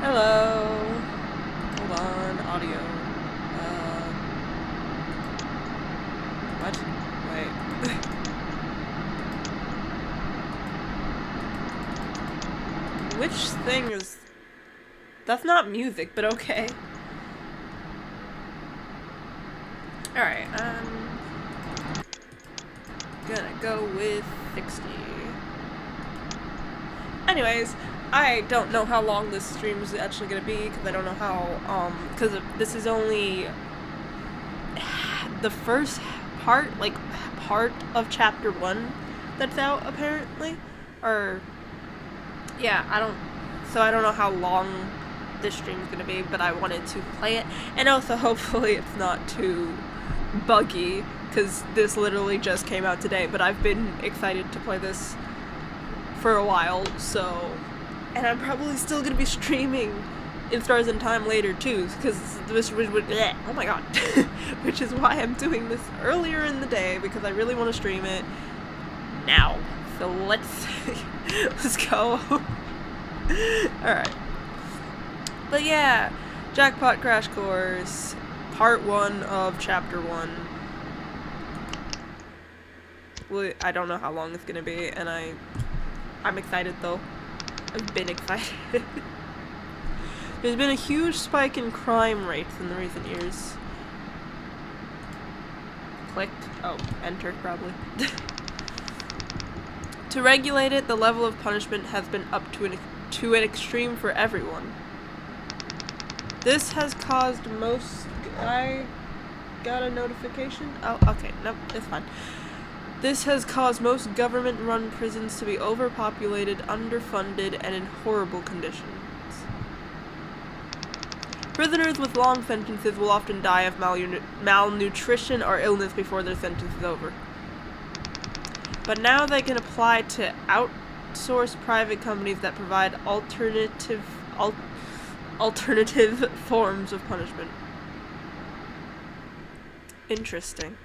Hello. Hold on. Audio. What? Wait. Which thing is... That's not music, but okay. Alright, gonna go with 60. Anyways, I don't know how long this stream is actually gonna be, because I don't know how, because this is only the first part of chapter 1 that's out, apparently. Or, yeah, I don't know how long this stream is gonna be, but I wanted to play it, and also hopefully it's not too buggy, because this literally just came out today, but I've been excited to play this for a while, so, and I'm probably still gonna be streaming in Stars in Time later too, because this would oh my god, which is why I'm doing this earlier in the day, because I really want to stream it now. So let's go. Alright. But yeah, Jackpot Crash Course, part 1 of chapter 1. Well, I don't know how long it's gonna be, and I'm excited though. I've been excited. There's been a huge spike in crime rates in the recent years. Click. Oh, enter, probably. To regulate it, the level of punishment has been up to an extreme for everyone. This has caused most... I got a notification? Oh, okay. Nope, it's fine. This has caused most government-run prisons to be overpopulated, underfunded, and in horrible conditions. Prisoners with long sentences will often die of malnutrition or illness before their sentence is over. But now they can apply to outsource private companies that provide alternative forms of punishment. Interesting.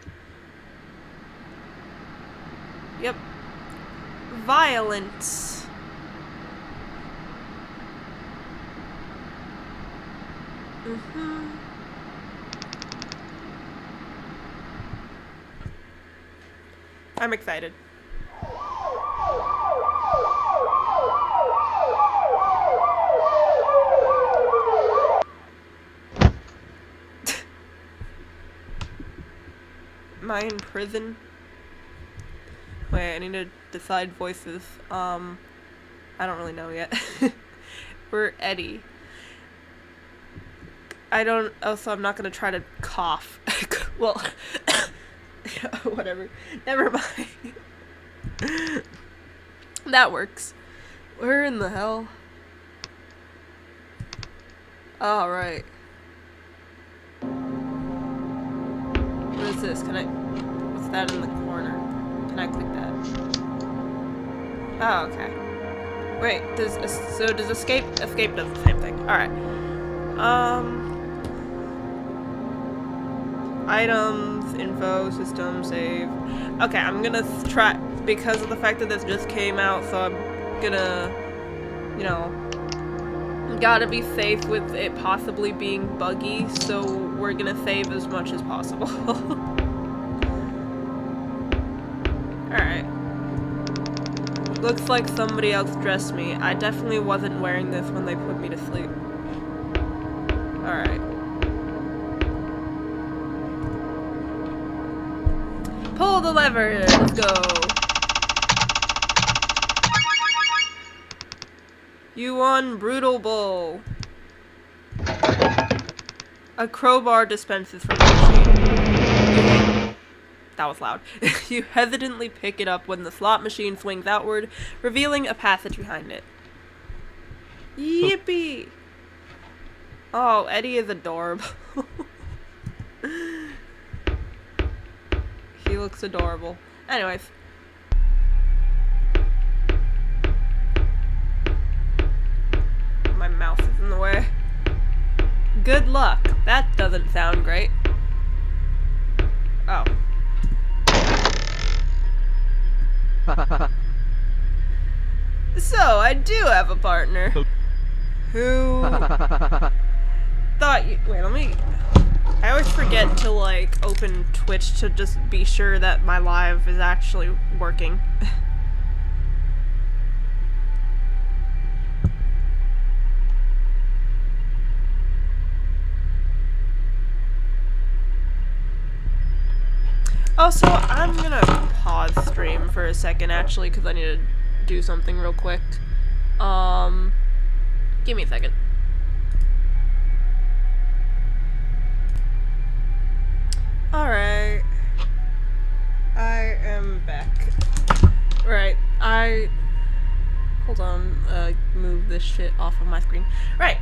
Yep. Violence. I'm excited. Am I in prison? Wait, I need to decide voices. I don't really know yet. We're Eddie. Also, I'm not gonna try to cough. Well, whatever. Never mind. That works. Where in the hell? Oh, right. What is this? What's that in the corner? Can I click that? Oh, okay. Wait, does escape does the same thing. Alright. Items, info, system, save. Okay, I'm gonna try, because of the fact that this just came out, so I'm gonna, you know, gotta be safe with it possibly being buggy, so we're gonna save as much as possible. Alright. Looks like somebody else dressed me. I definitely wasn't wearing this when they put me to sleep. Alright. Pull the lever! Let's go! You won Brutal Bull. A crowbar dispenses from the machine. That was loud. You hesitantly pick it up when the slot machine swings outward, revealing a passage behind it. Yippee! Oh, Eddie is adorable. He looks adorable. Anyways. My mouse is in the way. Good luck. That doesn't sound great. Oh. So, I do have a partner. Who thought you... Wait, let me... I always forget to, like, open Twitch to just be sure that my live is actually working. Also, I'm gonna pause stream for a second, actually, because I need to do something real quick. Give me a second. Alright. I am back. Right, hold on, move this shit off of my screen. Right.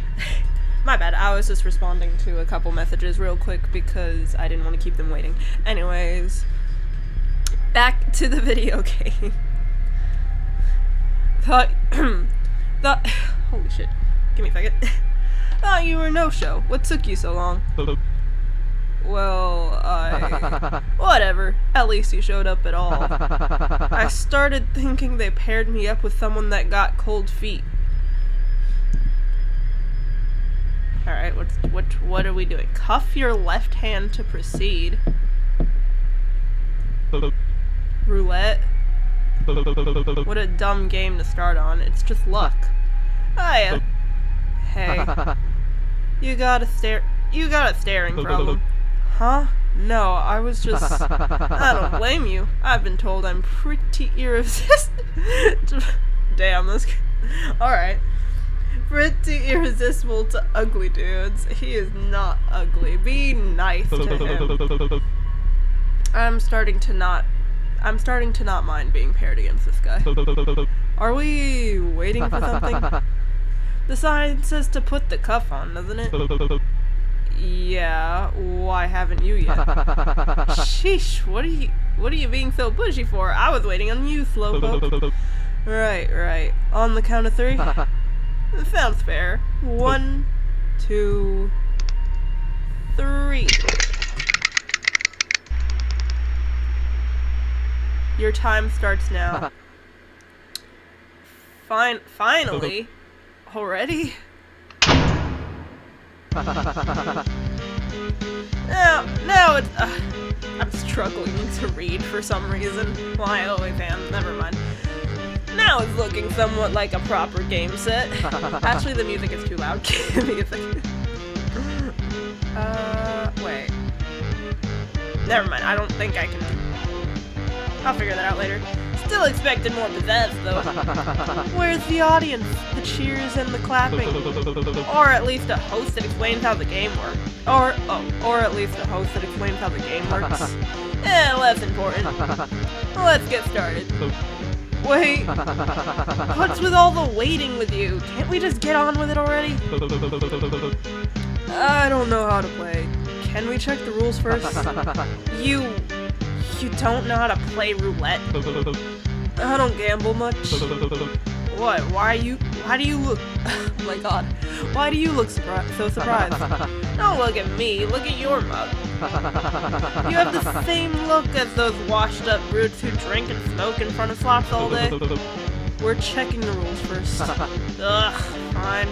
My bad, I was just responding to a couple messages real quick because I didn't want to keep them waiting. Anyways, back to the video game. Holy shit. Give me a second. Thought you were no-show. What took you so long? Well, whatever. At least you showed up at all. I started thinking they paired me up with someone that got cold feet. Alright, what are we doing? Cuff your left hand to proceed. Roulette? What a dumb game to start on. It's just luck. Hiya. Hey. You got a staring problem. Huh? No, I was just... I don't blame you. I've been told I'm pretty irresistible. Damn, this... Alright. Pretty irresistible to ugly dudes. He is not ugly. Be nice to him. I'm starting to not mind being paired against this guy. Are we waiting for something? The sign says to put the cuff on, doesn't it? Yeah, why haven't you yet? Sheesh, what are you being so pushy for? I was waiting on you, slowpoke. Right. On the count of 3? Sounds fair. 1, 2, 3. Your time starts now. Finally? Already? Now it's... I'm struggling to read for some reason. Well, I always am. Never mind. Now it's looking somewhat like a proper game set. Actually, the music is too loud. Give me a second. Wait. Never mind. I don't think I can... I'll figure that out later. Still expected more pizzazz, though. Where's the audience? The cheers and the clapping? Or at least a host that explains how the game works. Or at least a host that explains how the game works. Less important. Let's get started. Wait. What's with all the waiting with you? Can't we just get on with it already? I don't know how to play. Can we check the rules first? You don't know how to play roulette? I don't gamble much. What? Why do you look... Oh my god. Why do you look so surprised? Don't look at me, look at your mug. You have the same look as those washed up brutes who drink and smoke in front of slots all day. We're checking the rules first. Ugh, fine.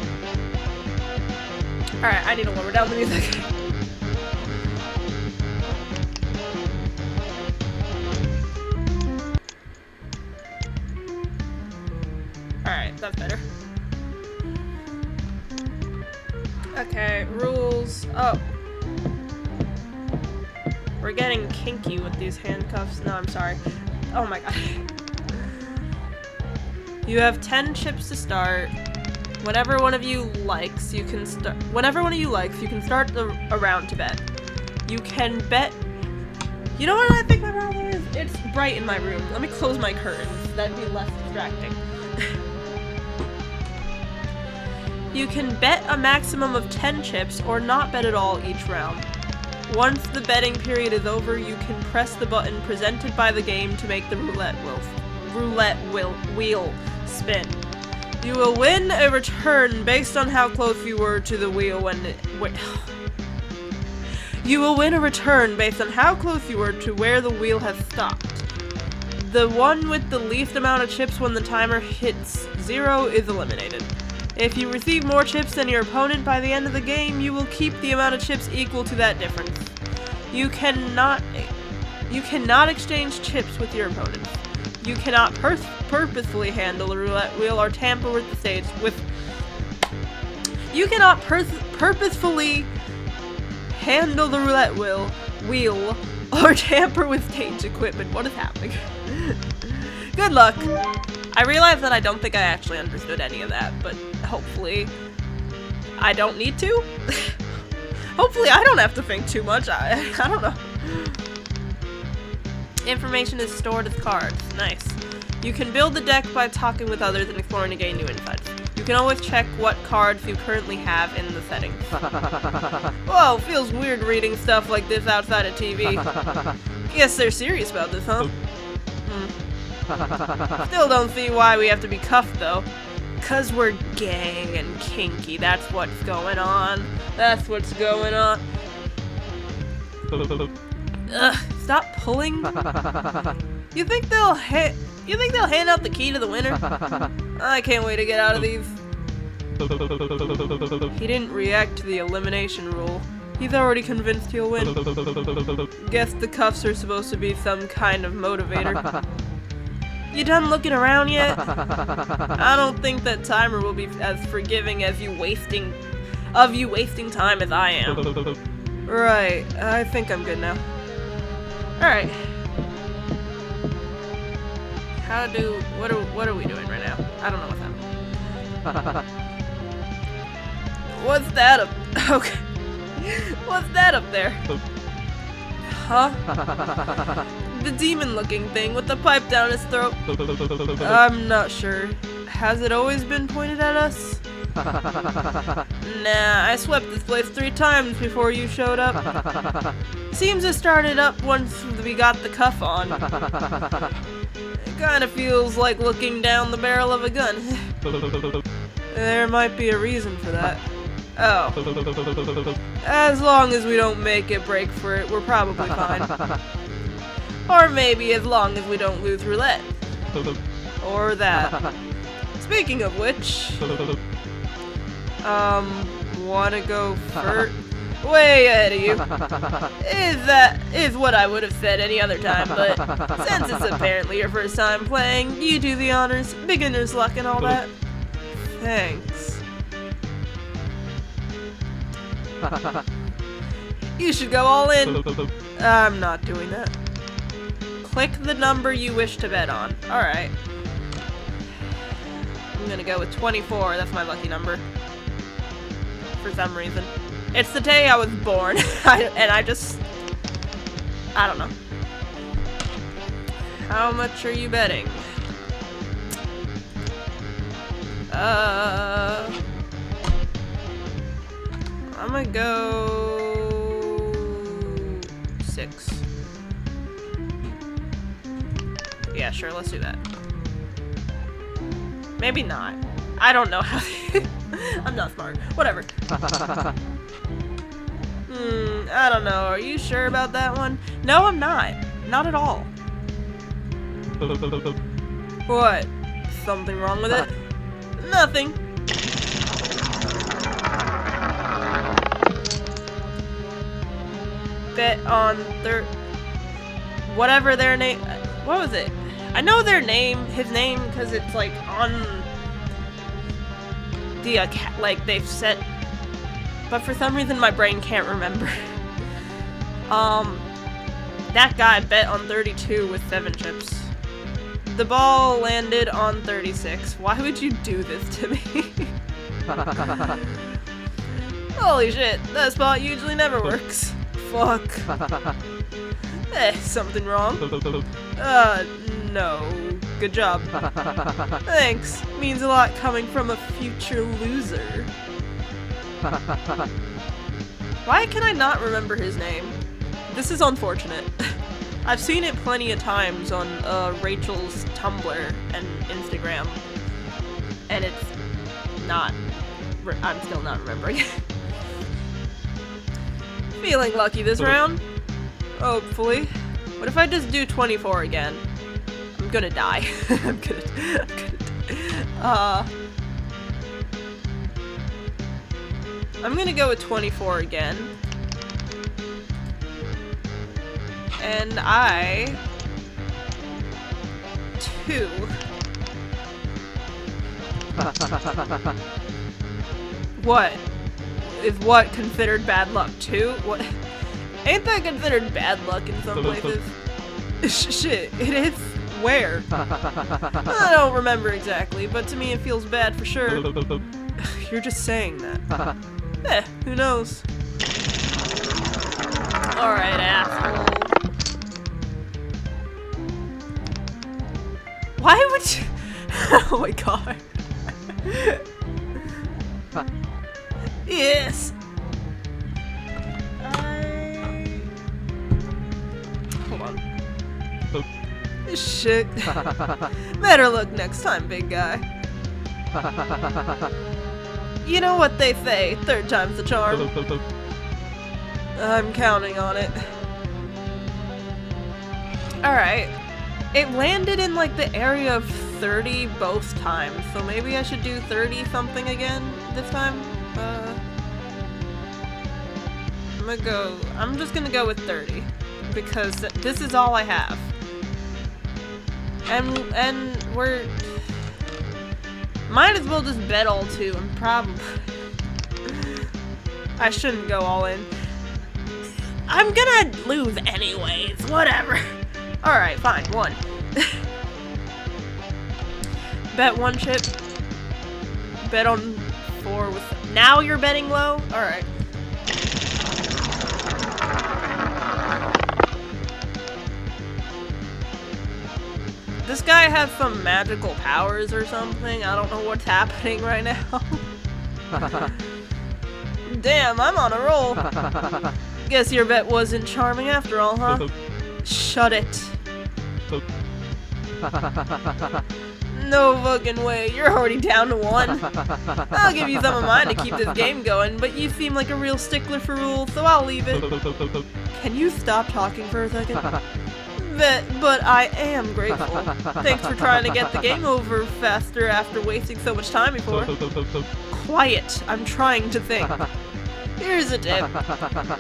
Alright, I need to lower down the music. Alright, that's better. Okay, rules. Oh. We're getting kinky with these handcuffs. No, I'm sorry. Oh my god. You have 10 chips to start. Whenever one of you likes, you can start a round to bet. You can bet... You know what I think my problem is? It's bright in my room. Let me close my curtains. That'd be less distracting. You can bet a maximum of 10 chips or not bet at all each round. Once the betting period is over, you can press the button presented by the game to make the roulette wheel spin. You will win a return based on how close you were to the wheel when You will win a return based on how close you were to where the wheel has stopped. The one with the least amount of chips when the timer hits 0 is eliminated. If you receive more chips than your opponent by the end of the game, you will keep the amount of chips equal to that difference. You cannot exchange chips with your opponent. You cannot purposefully handle the roulette wheel or tamper with the stage with. You cannot purposefully handle the roulette wheel or tamper with stage equipment. What is happening? Good luck. I realize that I don't think I actually understood any of that, but hopefully I don't need to. Hopefully I don't have to think too much. I don't know. Information is stored as cards. Nice. You can build the deck by talking with others and exploring to gain new insights. You can always check what cards you currently have in the settings. Whoa, feels weird reading stuff like this outside of TV. Guess they're serious about this, huh? Still don't see why we have to be cuffed, though. 'Cause we're gay and kinky. That's what's going on. That's what's going on. Ugh, stop pulling. You think they'll hand out the key to the winner? I can't wait to get out of these. He didn't react to the elimination rule. He's already convinced he'll win. Guess the cuffs are supposed to be some kind of motivator. You done looking around yet? I don't think that timer will be as forgiving as you wasting time as I am. Right, I think I'm good now. Alright. What are we doing right now? I don't know what's happening. What's that up? Okay. What's that up there? Huh? The demon-looking thing with the pipe down his throat. I'm not sure. Has it always been pointed at us? Nah, I swept this place 3 times before you showed up. Seems to started up once we got the cuff on. It kinda feels like looking down the barrel of a gun. There might be a reason for that. Oh. As long as we don't make it break for it, we're probably fine. Or maybe as long as we don't lose roulette. Or that. Speaking of which... wanna go first? Way ahead of you. Is what I would have said any other time, but since it's apparently your first time playing, you do the honors, beginner's luck and all that. Thanks. You should go all in. I'm not doing that. Click the number you wish to bet on. Alright. I'm gonna go with 24, that's my lucky number. For some reason. It's the day I was born, and I don't know. How much are you betting? I'm gonna go 6. Yeah, sure, let's do that. Maybe not. I don't know how. I'm not smart. Whatever. I don't know. Are you sure about that one? No, I'm not. Not at all. What? Something wrong with it? Nothing. Bet on whatever their name. What was it? I know their name, his name, because it's like on the like they've set. But for some reason my brain can't remember. That guy bet on 32 with 7 chips. The ball landed on 36. Why would you do this to me? Holy shit, that spot usually never works. Fuck. Something wrong? No. Good job. Thanks. Means a lot coming from a future loser. Why can I not remember his name? This is unfortunate. I've seen it plenty of times on Rachel's Tumblr and Instagram, and it's not. I'm still not remembering. Feeling lucky this round? Hopefully. What if I just do 24 again? I'm gonna die. I'm gonna I'm gonna go with 24 again. And I... 2. What? Is what considered bad luck? 2? What? Ain't that considered bad luck in some places? Shit, it is. Where? I don't remember exactly, but to me it feels bad for sure. You're just saying that. Who knows? Alright, asshole. Why would you... Oh my god. Yes! Hold on. Shit. Better luck next time, big guy. You know what they say, 3rd time's the charm. I'm counting on it. Alright. It landed in like the area of 30 both times, so maybe I should do 30 something again this time? I'm just gonna go with 30. Because this is all I have. And we're... Might as well just bet all 2, and probably... I shouldn't go all in. I'm gonna lose anyways, whatever. Alright, fine, 1. Bet 1 chip. Bet on 4 with... Now you're betting low? Alright. This guy has some magical powers or something. I don't know what's happening right now. Damn, I'm on a roll. Guess your bet wasn't charming after all, huh? Shut it. No fucking way. You're already down to 1. I'll give you some of mine to keep this game going, but you seem like a real stickler for rules, so I'll leave it. Can you stop talking for a second? But I am grateful. Thanks for trying to get the game over faster after wasting so much time before. Quiet. I'm trying to think. Here's a tip.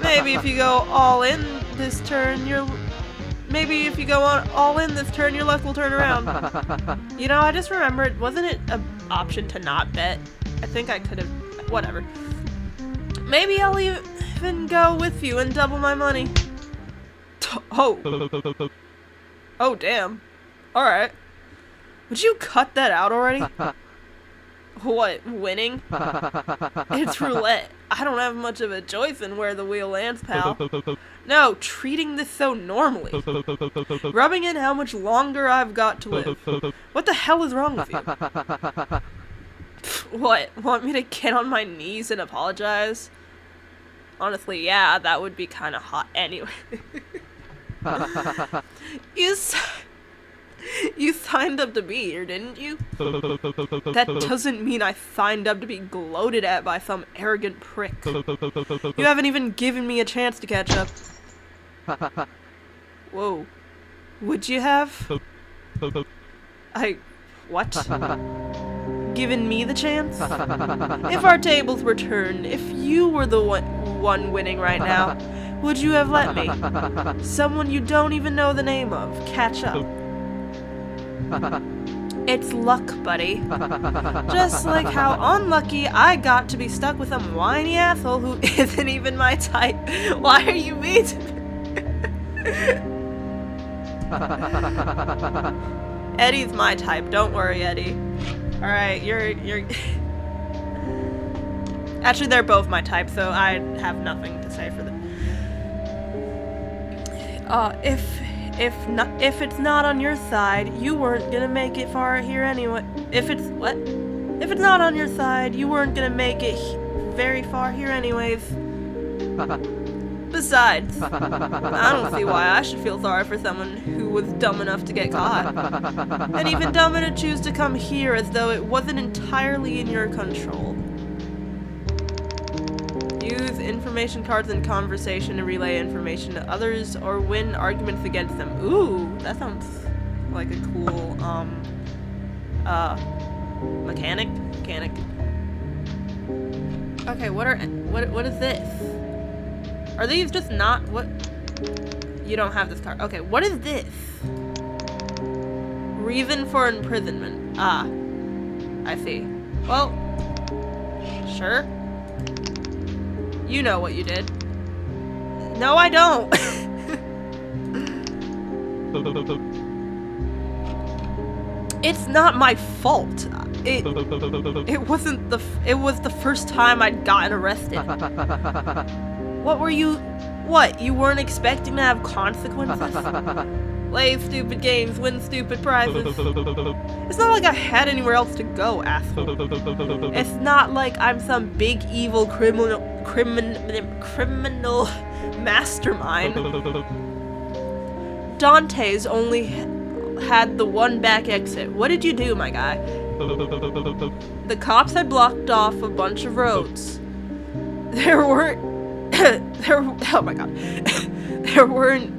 Maybe if you go all in this turn, your luck will turn around. You know, I just remembered, wasn't it an option to not bet? I think I could have... Whatever. Maybe I'll even go with you and double my money. Oh. Oh, damn. Alright. Would you cut that out already? What, winning? It's roulette. I don't have much of a choice in where the wheel lands, pal. No, treating this so normally. Rubbing in how much longer I've got to live. What the hell is wrong with you? What, want me to get on my knees and apologize? Honestly, yeah, that would be kind of hot anyway. You signed up to be here, didn't you? That doesn't mean I signed up to be gloated at by some arrogant prick. You haven't even given me a chance to catch up. Whoa. Would you have? What? Given me the chance? If our tables were turned, if you were the one winning right now, would you have let me, someone you don't even know the name of, catch up? It's luck, buddy. Just like how unlucky I got to be stuck with some whiny asshole who isn't even my type. Why are you mean to me? Eddie's my type. Don't worry, Eddie. Alright, you're... Actually, they're both my type, so I have nothing to say for them. If it's not on your side, you weren't gonna make it far here anyway. If it's not on your side, you weren't gonna make it very far here anyways. Besides, I don't see why I should feel sorry for someone who was dumb enough to get caught. And even dumber to choose to come here as though it wasn't entirely in your control. Use information cards in conversation to relay information to others or win arguments against them. Ooh, that sounds like a cool, mechanic? Okay, what is this? Are these just not what? You don't have this card. Okay, what is this? Reason for imprisonment. Ah, I see. Well, sure. You know what you did. No, I don't. It's not my fault. It wasn't it was the first time I'd gotten arrested. What were you? What? You weren't expecting to have consequences? Play stupid games, win stupid prizes. It's not like I had anywhere else to go, asshole. It's not like I'm some big evil criminal mastermind. Dante's only had the one back exit. What did you do, my guy? The cops had blocked off a bunch of roads. There weren't oh my god. There weren't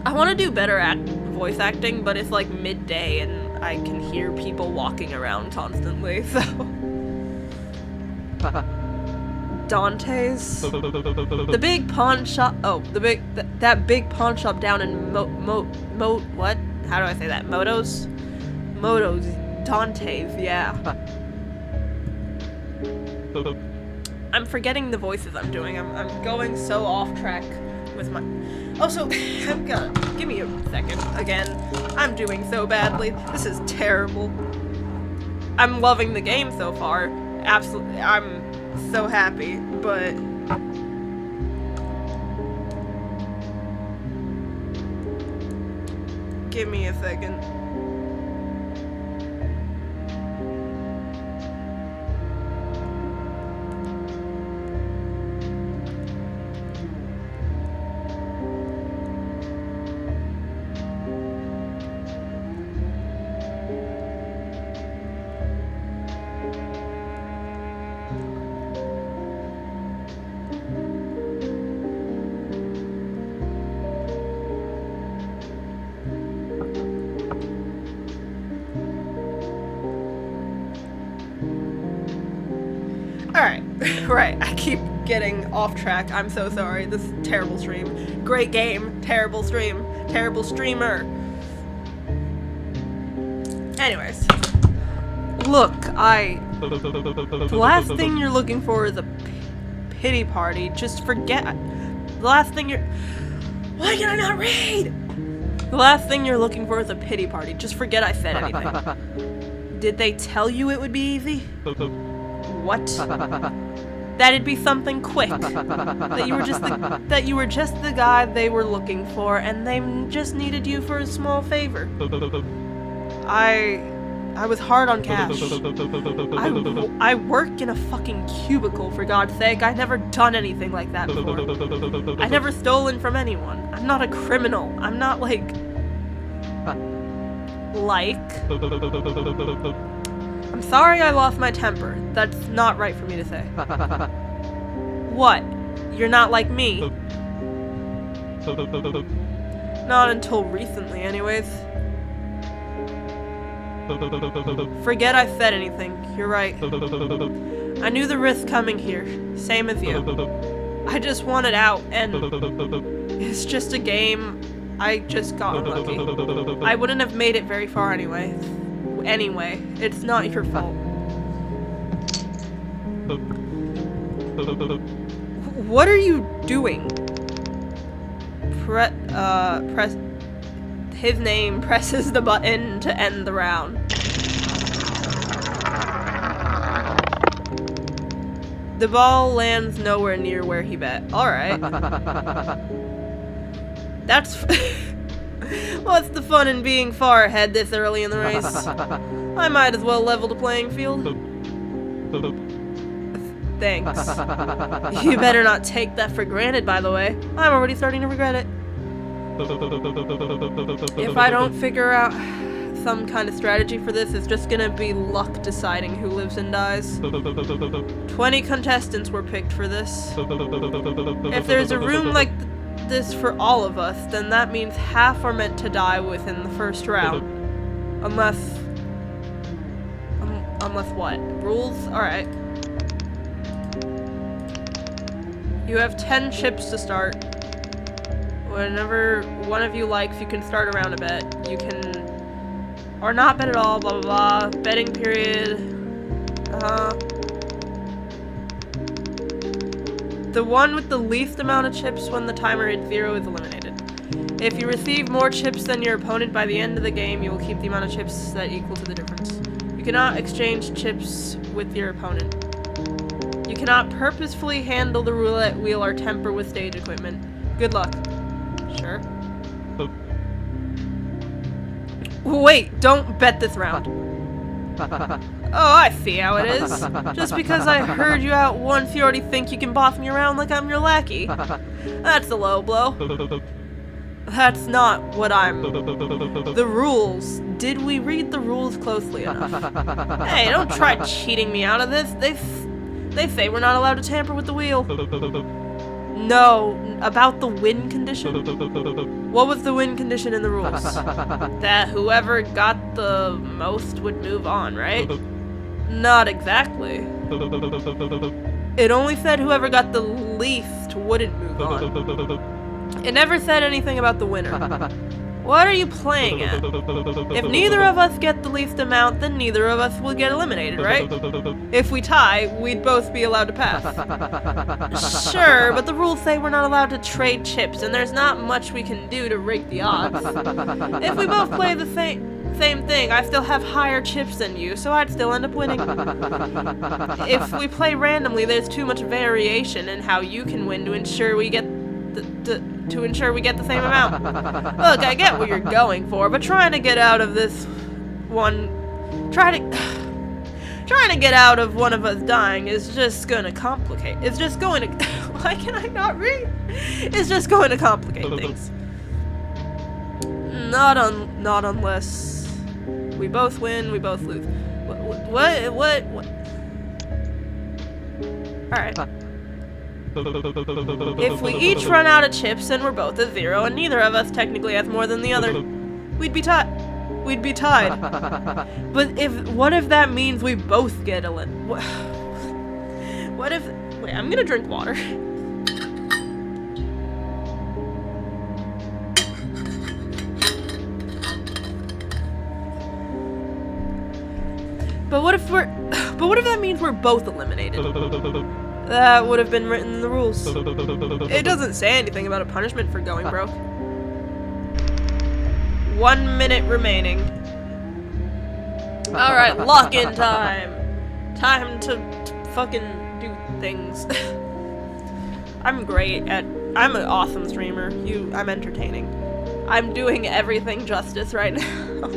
I want to do better at voice acting, but it's like midday and I can hear people walking around constantly, so Dante's. The big pawn shop. Oh, that big pawn shop down in what? How do I say that? Moto's, Dante's. Yeah. I'm forgetting the voices I'm doing. I'm going so off track with my. Oh, so I'm gonna give me a second. Again, I'm doing so badly. This is terrible. I'm loving the game so far. Absolutely, I'm so happy, but give me a second. Alright, right, I keep getting off track. I'm so sorry. This is a terrible stream. Great game, terrible stream, terrible streamer. Anyways. Look, the last thing you're looking for is a pity party. Just forget. The last thing you're. Why can I not read? The last thing you're looking for is a pity party. Just forget I said anything. Did they tell you it would be easy? What? That'd be something quick. That you were just the guy they were looking for, and they just needed you for a small favor. I was hard on cash. I work in a fucking cubicle, for God's sake. I've never done anything like that before. I've never stolen from anyone. I'm not a criminal. I'm not like... I'm sorry I lost my temper. That's not right for me to say. What? You're not like me? Not until recently, anyways. Forget I said anything. You're right. I knew the risk coming here. Same as you. I just wanted out, and it's just a game. I just got unlucky. I wouldn't have made it very far anyway. Anyway, it's not your fault. What are you doing? Press. His name presses the button to end the round. The ball lands nowhere near where he bet. Alright. That's... What's the fun in being far ahead this early in the race? I might as well level the playing field. Thanks. You better not take that for granted, by the way. I'm already starting to regret it. If I don't figure out some kind of strategy for this, it's just gonna be luck deciding who lives and dies. 20 contestants were picked for this. If there's a room like this for all of us, then that means half are meant to die within the first round. Unless what? Rules? Alright. You have 10 chips to start. Whenever one of you likes, you can start around a bet. You can... Or not bet at all, blah blah blah. Betting period. The one with the least amount of chips when the timer hits 0 is eliminated. If you receive more chips than your opponent by the end of the game, you will keep the amount of chips that equal to the difference. You cannot exchange chips with your opponent. You cannot purposefully handle the roulette wheel or tamper with stage equipment. Good luck. Sure. Wait, don't bet this round. Oh, I see how it is. Just because I heard you out once, you already think you can boss me around like I'm your lackey. That's a low blow. That's not what I'm... The rules. Did we read the rules closely enough? Hey, don't try cheating me out of this. They say we're not allowed to tamper with the wheel. No, about the win condition? What was the win condition in the rules? That whoever got the most would move on, right? Not exactly. It only said whoever got the least wouldn't move on. It never said anything about the winner. What are you playing at? If neither of us get the least amount, then neither of us will get eliminated, right? If we tie, we'd both be allowed to pass. Sure, but the rules say we're not allowed to trade chips, and there's not much we can do to rig the odds. If we both play the same thing, I still have higher chips than you, so I'd still end up winning. If we play randomly, there's too much variation in how you can win to ensure we get the same amount. Look, I get what you're going for, but trying to get out of this one... Trying to get out of one of us dying is just gonna complicate. It's just going to... Why can I not read? It's just going to complicate things. Not unless... We both win, we both lose. What? Alright. If we each run out of chips, then we're both at 0, and neither of us technically has more than the other. We'd be tied. But what if that means we both get what if... Wait, I'm gonna drink water. But what if that means we're both eliminated? That would have been written in the rules. It doesn't say anything about a punishment for going broke. 1 minute remaining. Alright, lock-in time. Time to fucking do things. I'm an awesome streamer. I'm entertaining. I'm doing everything justice right now.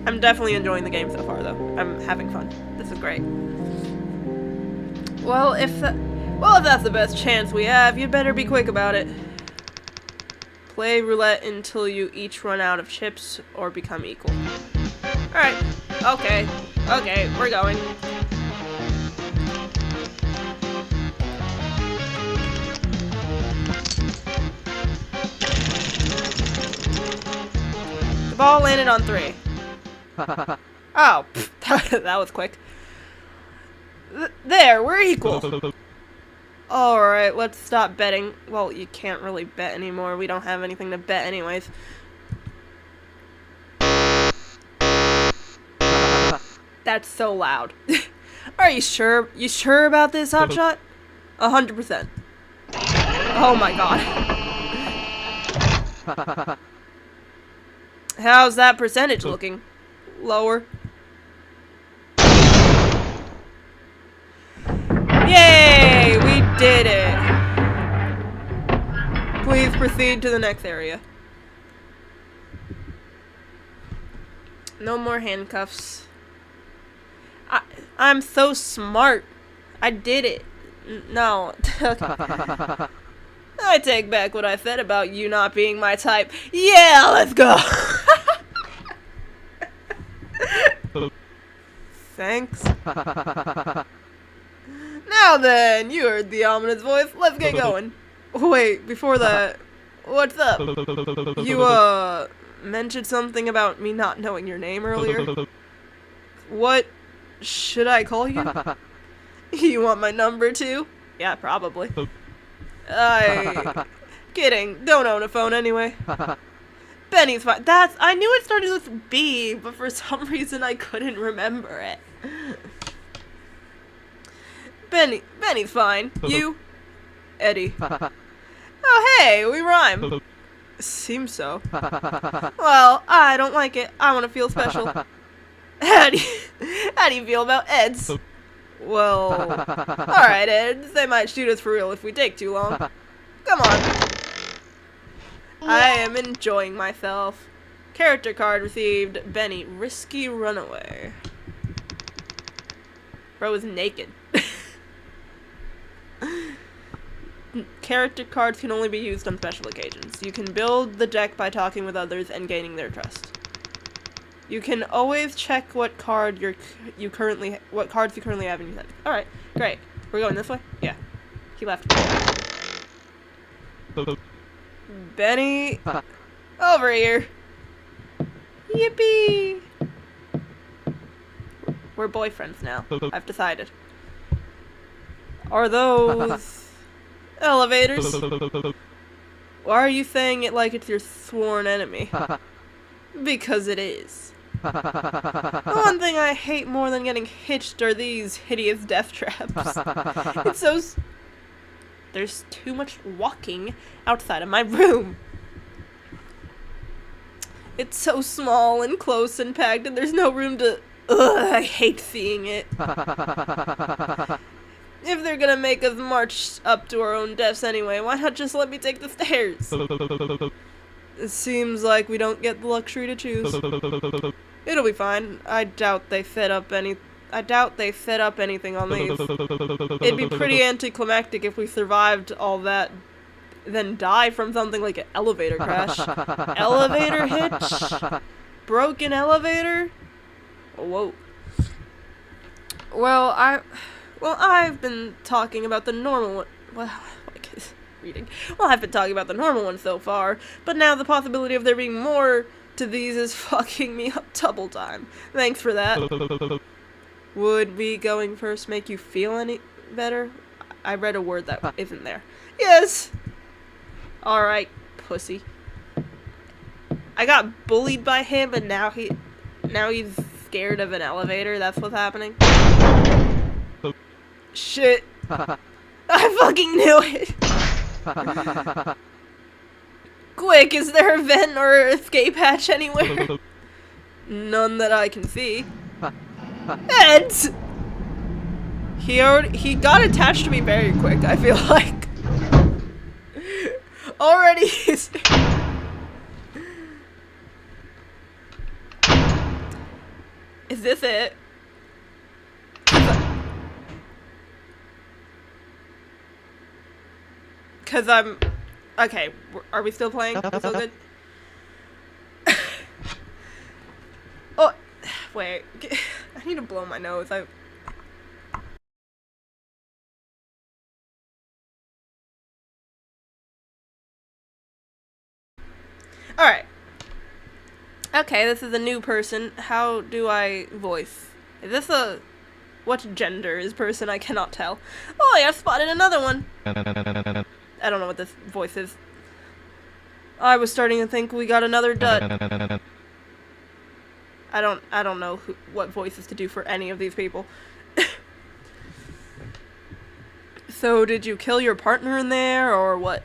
I'm definitely enjoying the game so far, though. I'm having fun. This is great. Well, if that's the best chance we have, you'd better be quick about it. Play roulette until you each run out of chips or become equal. Alright. Okay, we're going. The ball landed on 3. Oh, that was quick. There, we're equal. Alright, let's stop betting. Well, you can't really bet anymore. We don't have anything to bet anyways. That's so loud. Are you sure? You sure about this, Hotshot? 100%. Oh my god. How's that percentage looking? Lower. Yay! We did it! Please proceed to the next area. No more handcuffs. I'm so smart. I did it. No. I take back what I said about you not being my type. Yeah, let's go! Thanks. Now then, you heard the ominous voice. Let's get going. Wait, before that, what's up? You, mentioned something about me not knowing your name earlier? What should I call you? You want my number too? Yeah, probably. Kidding. Don't own a phone anyway. Benny's fine. I knew it started with B, but for some reason I couldn't remember it. Benny's fine. You? Eddie. Oh, hey, we rhyme. Seems so. Well, I don't like it. I want to feel special. How do you feel about Eds? Well, alright, Eds. They might shoot us for real if we take too long. Come on. I am enjoying myself. Character card received. Benny, risky runaway. Bro is naked. Character cards can only be used on special occasions. You can build the deck by talking with others and gaining their trust. You can always check what cards you currently have in your deck. All right, great. We're going this way. Yeah, he left. Benny, over here. Yippee! We're boyfriends now. I've decided. Are those elevators? Why are you saying it like it's your sworn enemy? Because it is. The one thing I hate more than getting hitched are these hideous death traps. It's so... There's too much walking outside of my room. It's so small and close and packed and there's no room to... Ugh, I hate seeing it. If they're gonna make us march up to our own deaths anyway, why not just let me take the stairs? It seems like we don't get the luxury to choose. It'll be fine. I doubt they set up anything on these. It'd be pretty anticlimactic if we survived all that, then die from something like an elevator crash. Elevator hitch? Broken elevator? Whoa. Well, I've been talking about the normal one. Well, I've been talking about the normal one so far, but now the possibility of there being more to these is fucking me up double time. Thanks for that. Would we going first make you feel any better? I read a word that isn't there. Yes! Alright, pussy. I got bullied by him and now he's scared of an elevator. That's what's happening. Shit. I fucking knew it. Quick, is there a vent or escape hatch anywhere? None that I can see. Eds! He got attached to me very quick, I feel like. Already he's... Is this it? Cause I'm... Okay, are we still playing? Are we still good? Oh, wait. I need to blow my nose. Alright. Okay, this is a new person. How do I voice? Is this a... What gender is person? I cannot tell. Oh, I spotted another one! I don't know what this voice is. I was starting to think we got another dud. I don't know what voices to do for any of these people. So, did you kill your partner in there, or what?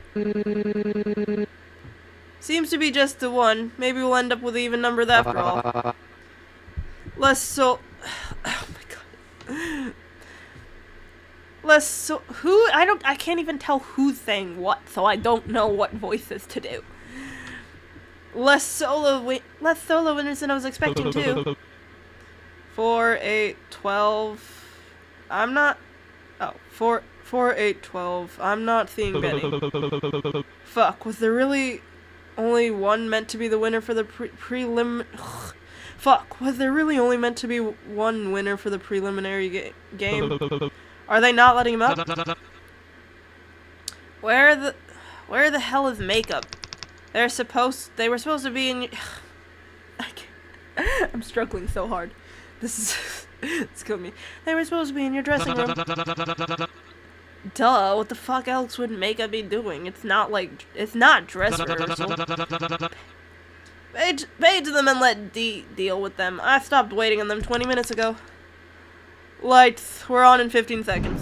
Seems to be just the one. Maybe we'll end up with an even numbers after all. Oh my god. I can't even tell who's saying what, so I don't know what voices to do. Less solo winners than I was expecting too. 4, 8, 12. I'm not... Oh, 4, 8, 12. I'm not seeing Benny. Fuck, was there really only one meant to be the winner for the Fuck, was there really only meant to be one winner for the preliminary game? Are they not letting him up? Where the hell is makeup? They were supposed to be in... I'm struggling so hard. This is... It's killing me. They were supposed to be in your dressing room. Duh, what the fuck else would Makeup be doing? It's not dress rehearsal. Pay to them and let D deal with them. I stopped waiting on them 20 minutes ago. Lights, we're on in 15 seconds.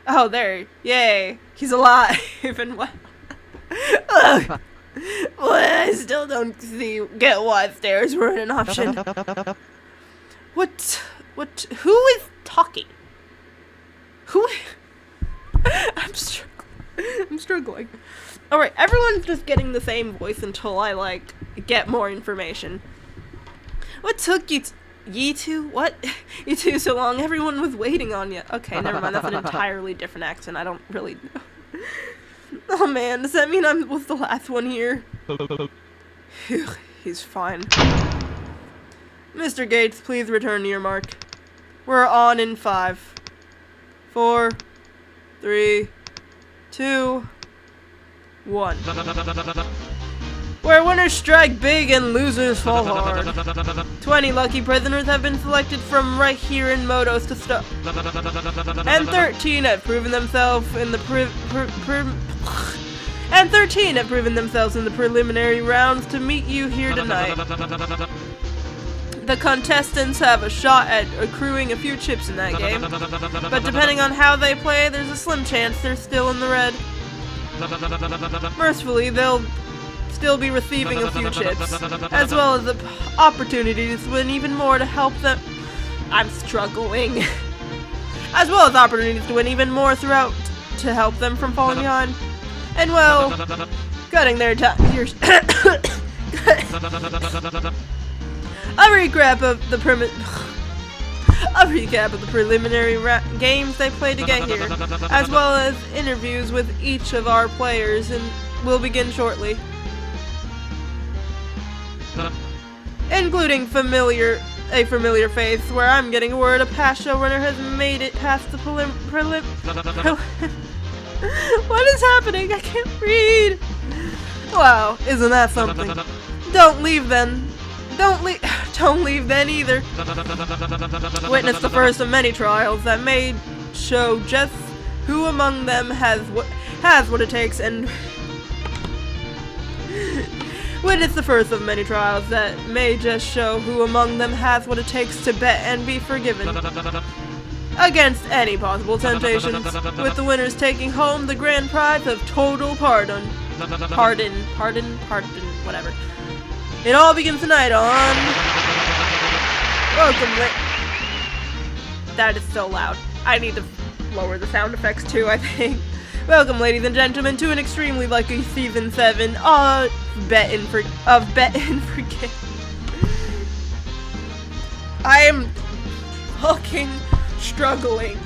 Oh, there. Yay. He's alive. And what? Well, I still don't get why stairs weren't an option. What, who is talking? Who? I'm struggling. Alright, everyone's just getting the same voice until I, like, get more information. What took you two? What? You two so long? Everyone was waiting on you. Okay, never mind. That's an entirely different accent. I don't really know. Oh man, does that mean I was the last one here? Phew, he's fine. Mr. Gates, please return to your mark. We're on in 5, 4, 3, 2, 1. Where winners strike big and losers fall hard. 20 lucky prisoners have been selected from right here in Modos to start. And 13 have proven themselves in the preliminary rounds to meet you here tonight. The contestants have a shot at accruing a few chips in that game, but depending on how they play, there's a slim chance they're still in the red. Mercifully, they'll still be receiving a few chips, as well as the opportunities to win even more to help them. I'm struggling. As well as opportunities to win even more throughout to help them from falling behind. And well, cutting their time. A recap of the preliminary games they played to get here, as well as interviews with each of our players, and will begin shortly. Including a familiar face, where I'm getting word a past showrunner has made it past the What is happening? I can't read! Wow, isn't that something? Don't leave then. Don't leave then either. Witness the first of many trials that may show just who among them has what it takes and witness the first of many trials that may just show who among them has what it takes to bet and be forgiven against any possible temptations, with the winners taking home the grand prize of total pardon, whatever. It all begins tonight on... Welcome, That is so loud. I need to lower the sound effects too, I think. Welcome, ladies and gentlemen, to an extremely lucky Season 7 of Bet and Forget. I am fucking struggling.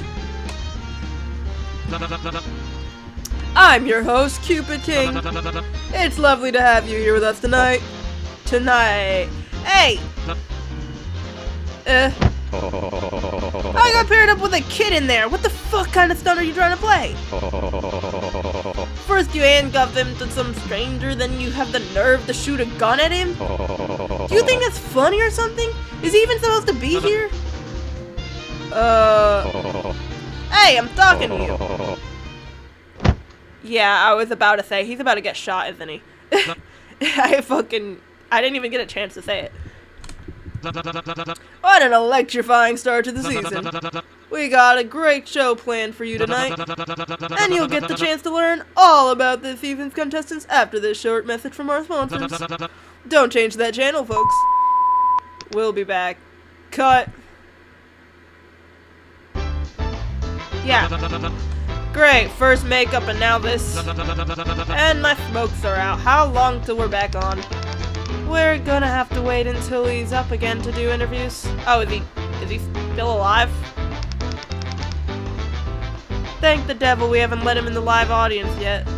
I'm your host, Cupid King. It's lovely to have you here with us tonight. Hey! I got paired up with a kid in there. What the fuck kind of stunt are you trying to play? First you handcuff him to some stranger, then you have the nerve to shoot a gun at him? Do you think that's funny or something? Is he even supposed to be here? Hey, I'm talking to you. Yeah, I was about to say, he's about to get shot, isn't he? I didn't even get a chance to say it. What an electrifying start to the season. We got a great show planned for you tonight. And you'll get the chance to learn all about this season's contestants after this short message from our sponsors. Don't change that channel, folks. We'll be back. Cut. Yeah. Great, first makeup and now this. And my smokes are out. How long till we're back on? We're gonna have to wait until he's up again to do interviews. Oh, is he still alive? Thank the devil we haven't let him in the live audience yet.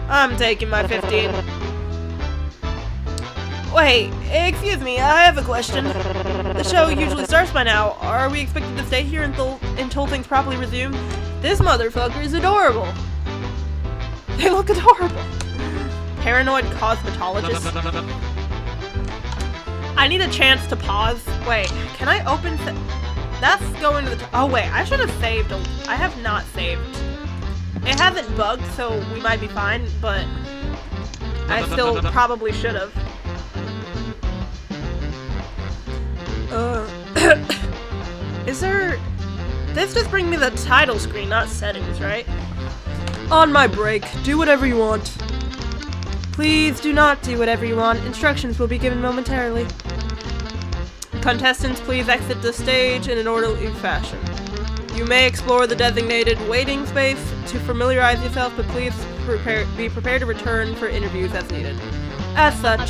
I'm taking my 15. Wait, excuse me, I have a question. The show usually starts by now. Are we expected to stay here until things properly resume? This motherfucker is adorable. They look adorable. Paranoid cosmetologist. I need a chance to pause. Wait, can I open? That's going to the. Oh wait, I should have saved. I have not saved. It hasn't bugged, so we might be fine. But I still probably should have. Is there? This just brings me the title screen, not settings, right? On my break, do whatever you want. Please do not do whatever you want. Instructions will be given momentarily. Contestants, please exit the stage in an orderly fashion. You may explore the designated waiting space to familiarize yourself, but please be prepared to return for interviews as needed. As such...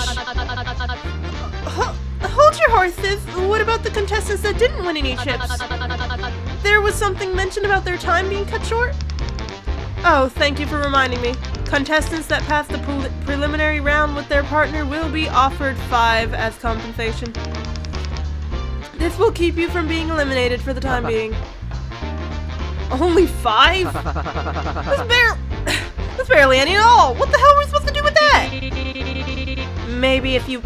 Hold your horses! What about the contestants that didn't win any chips? There was something mentioned about their time being cut short? Oh, thank you for reminding me. Contestants that pass the preliminary round with their partner will be offered 5 as compensation. This will keep you from being eliminated for the time being. Only 5? That's barely any at all! What the hell are we supposed to do with that? Maybe if you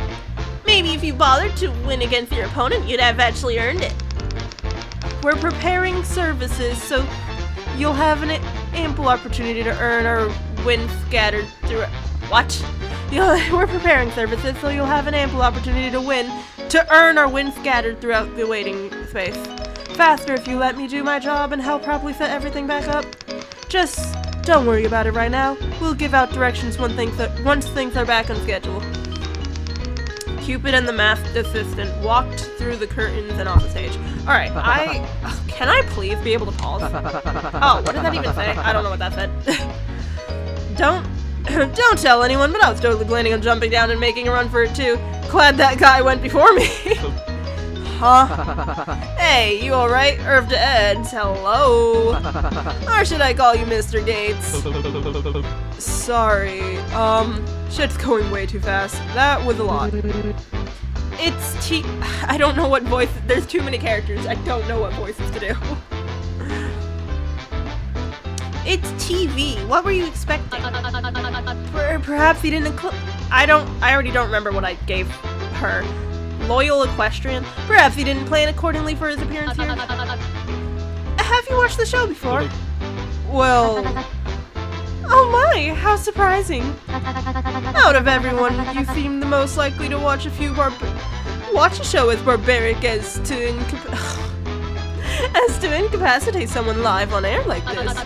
bothered to win against your opponent, you'd have actually earned it. We're preparing services, so you'll have an ample opportunity to earn or win scattered through. What? We're preparing services, so you'll have an ample opportunity to earn or win scattered throughout the waiting space. Faster if you let me do my job and help properly set everything back up. Just don't worry about it right now. We'll give out directions once things are back on schedule. Cupid and the masked assistant walked through the curtains and off the stage. Alright, can I please be able to pause? Oh, what did that even say? I don't know what that said. Don't tell anyone, but I was totally planning on jumping down and making a run for it too. Glad that guy went before me. Huh? Hey, you alright? Irv to Eds, hello. Or should I call you Mr. Gates? Sorry, shit's going way too fast. That was a lot. I don't know what voice, there's too many characters. I don't know what voices to do. It's TV. What were you expecting? Perhaps he didn't include. I already don't remember what I gave her. Loyal equestrian. Perhaps he didn't plan accordingly for his appearance here. Have you watched the show before? Well. Oh my! How surprising! Out of everyone, you seem the most likely to watch a show as barbaric as to incapacitate someone live on air like this.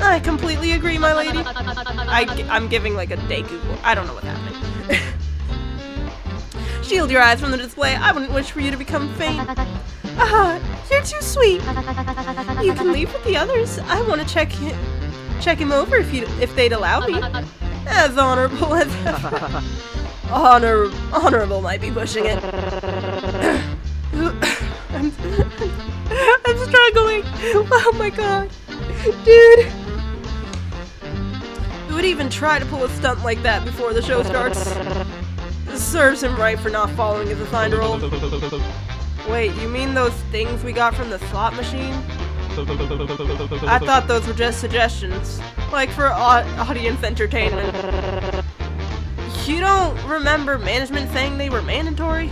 I completely agree, my lady. I'm giving like a Deku. I don't know what's happening. Shield your eyes from the display. I wouldn't wish for you to become faint. Ah, you're too sweet. You can leave with the others. I want to check him over if they'd allow me. As honorable as honorable might be pushing it. I'm struggling. Oh my god, dude. Who would even try to pull a stunt like that before the show starts? Serves him right for not following his assigned role. Wait, you mean those things we got from the slot machine? I thought those were just suggestions, like for audience entertainment. You don't remember management saying they were mandatory?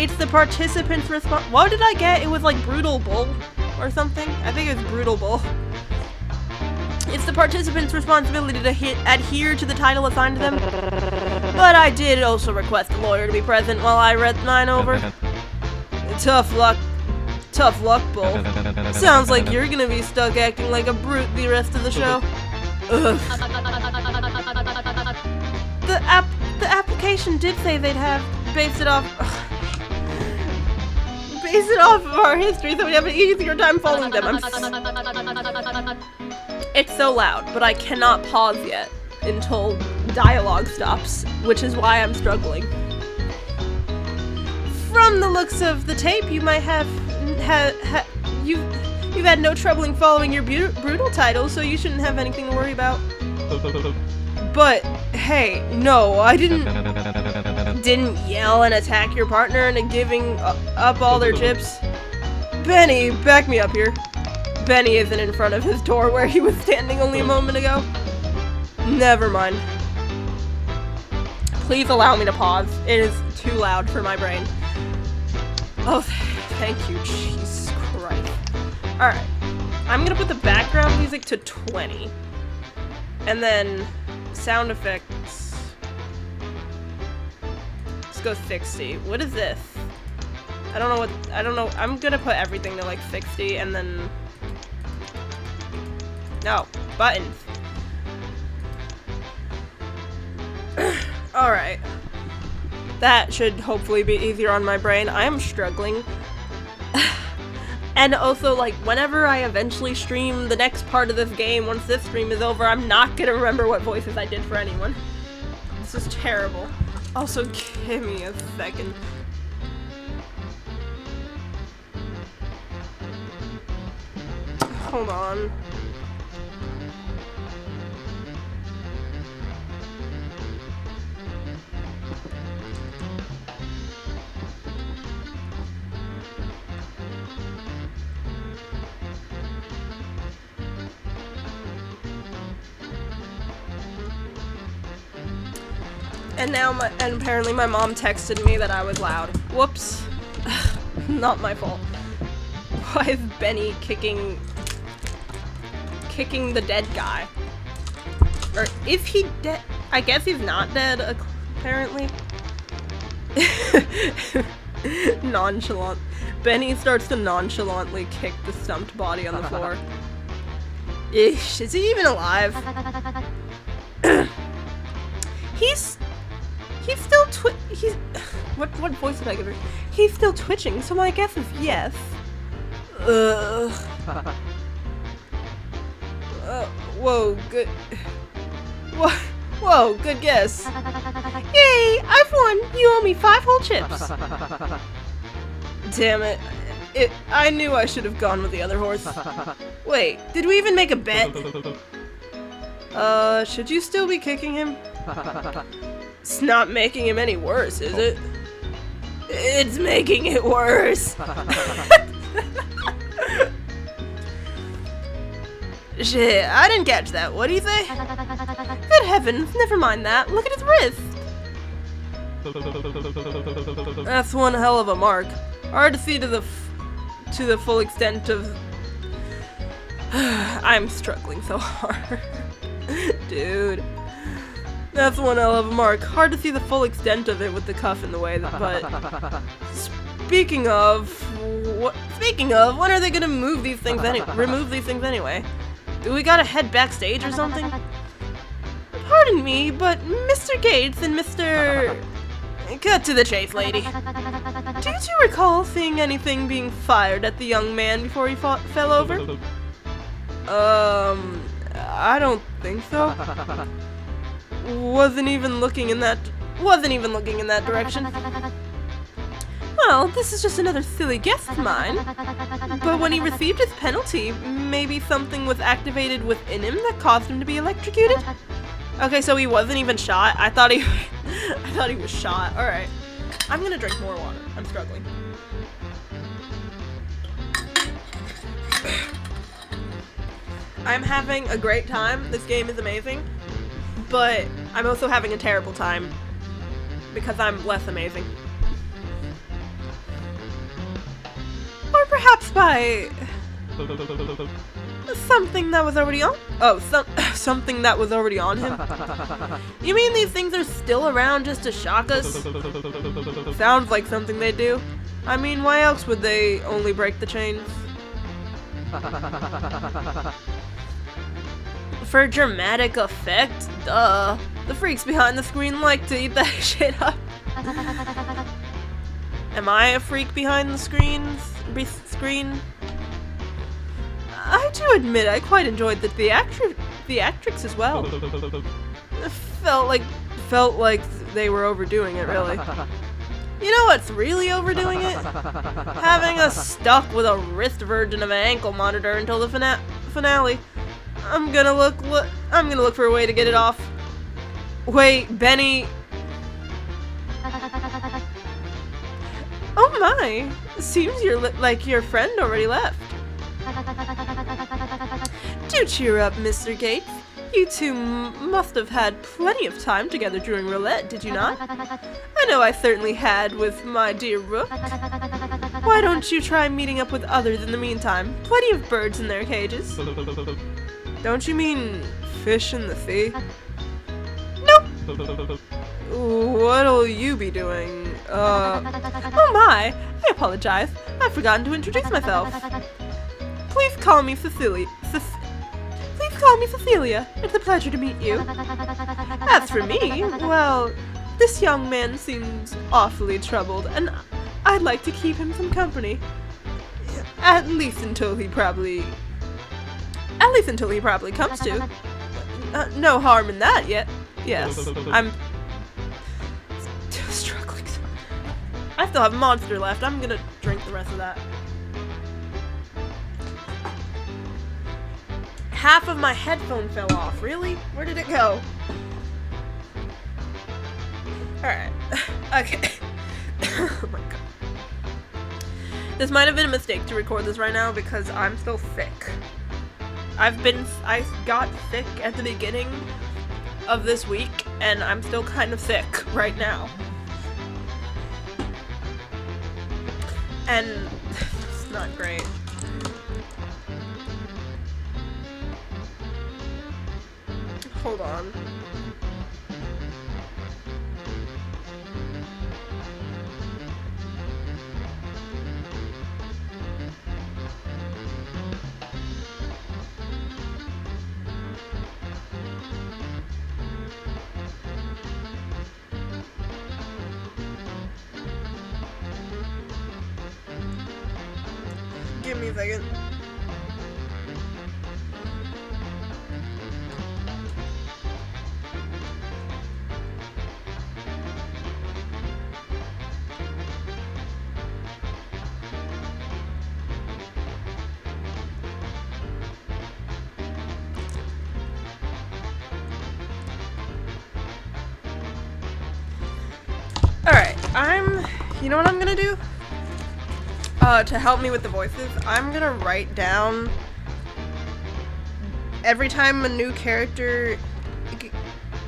It's the participants' response. What did I get? It was like Brutal Bull or something? I think it was Brutal Bull. It's the participants' responsibility to adhere to the title assigned to them. But I did also request a lawyer to be present while I read mine over. Tough luck, Bull. Sounds like you're gonna be stuck acting like a brute the rest of the show. Ugh. The application did say they'd have based it off of our history, so we'd have an easier time following them. It's so loud, but I cannot pause yet until dialogue stops, which is why I'm struggling. From the looks of the tape, you might you've had no trouble in following your brutal title, so you shouldn't have anything to worry about. But hey, no, I didn't yell and attack your partner into giving up all their chips. Benny, back me up here. Benny isn't in front of his door where he was standing only a moment ago. Never mind. Please allow me to pause. It is too loud for my brain. Oh, thank you, Jesus Christ. Alright, I'm gonna put the background music to 20. And then sound effects. Let's go 60. What is this? I don't know. I'm gonna put everything to like 60 and then... No, buttons. Alright. That should hopefully be easier on my brain. I am struggling. And also, like, whenever I eventually stream the next part of this game, once this stream is over, I'm not gonna remember what voices I did for anyone. This is terrible. Also, give me a second. Hold on. And apparently my mom texted me that I was loud. Whoops. Not my fault. Why is Benny kicking the dead guy? Or is he dead? I guess he's not dead, apparently. Nonchalant. Benny starts to nonchalantly kick the stumped body on the floor. Ish, is he even alive? He's still he's what voice did I give her? He's still twitching, so my guess is yes. Whoa, good. Whoa, good guess. Yay, I've won. You owe me 5 whole chips. Damn it. I knew I should have gone with the other horse. Wait, did we even make a bet? Should you still be kicking him? It's not making him any worse, is it? It's making it worse. Shit, I didn't catch that. What do you say? Good heavens, never mind that. Look at his wrist. That's one hell of a mark. Hard to see to the full extent of... I'm struggling so hard. Dude. That's one hell of a mark. Hard to see the full extent of it with the cuff in the way, but... Speaking of, when are they gonna remove these things anyway? Do we gotta head backstage or something? Pardon me, but Mr. Gates and Mr... Cut to the chase, lady. Did you recall seeing anything being fired at the young man before he fell over? I don't think so. Wasn't even looking in that direction. Well, this is just another silly guess of mine. But when he received his penalty, maybe something was activated within him that caused him to be electrocuted? Okay, so he wasn't even shot. I thought he was shot. Alright. I'm gonna drink more water. I'm struggling. I'm having a great time. This game is amazing. But I'm also having a terrible time because I'm less amazing. Or perhaps by something that was already on? Oh, something that was already on him? You mean these things are still around just to shock us? Sounds like something they do. I mean, why else would they only break the chains? For dramatic effect? Duh. The freaks behind the screen like to eat that shit up. Am I a freak behind the screen? I do admit I quite enjoyed the theatrics as well. It felt like they were overdoing it, really. You know what's really overdoing it? Having us stuck with a wrist version of an ankle monitor until the finale. I'm gonna look for a way to get it off. Wait, Benny. Oh my! Seems like your friend already left. Do cheer up, Mr. Gates. You two must have had plenty of time together during roulette, did you not? I know I certainly had with my dear Rook. Why don't you try meeting up with others in the meantime? Plenty of birds in their cages. Don't you mean fish in the sea? Nope. What'll you be doing? Oh my! I apologize. I've forgotten to introduce myself. Please call me Cecilia. Please call me Cecilia. It's a pleasure to meet you. As for me, well, this young man seems awfully troubled, and I'd like to keep him some company. At least until he probably comes to. No harm in that yet. Yes, I'm still struggling. I still have Monster left. I'm gonna drink the rest of that. Half of my headphone fell off. Really? Where did it go? Alright. Okay. Oh my god. This might have been a mistake to record this right now because I'm still sick. I got sick at the beginning of this week and I'm still kind of sick right now. And it's not great. Hold on. Give me a second. Alright, you know what I'm gonna do? To help me with the voices, I'm gonna write down every time a new character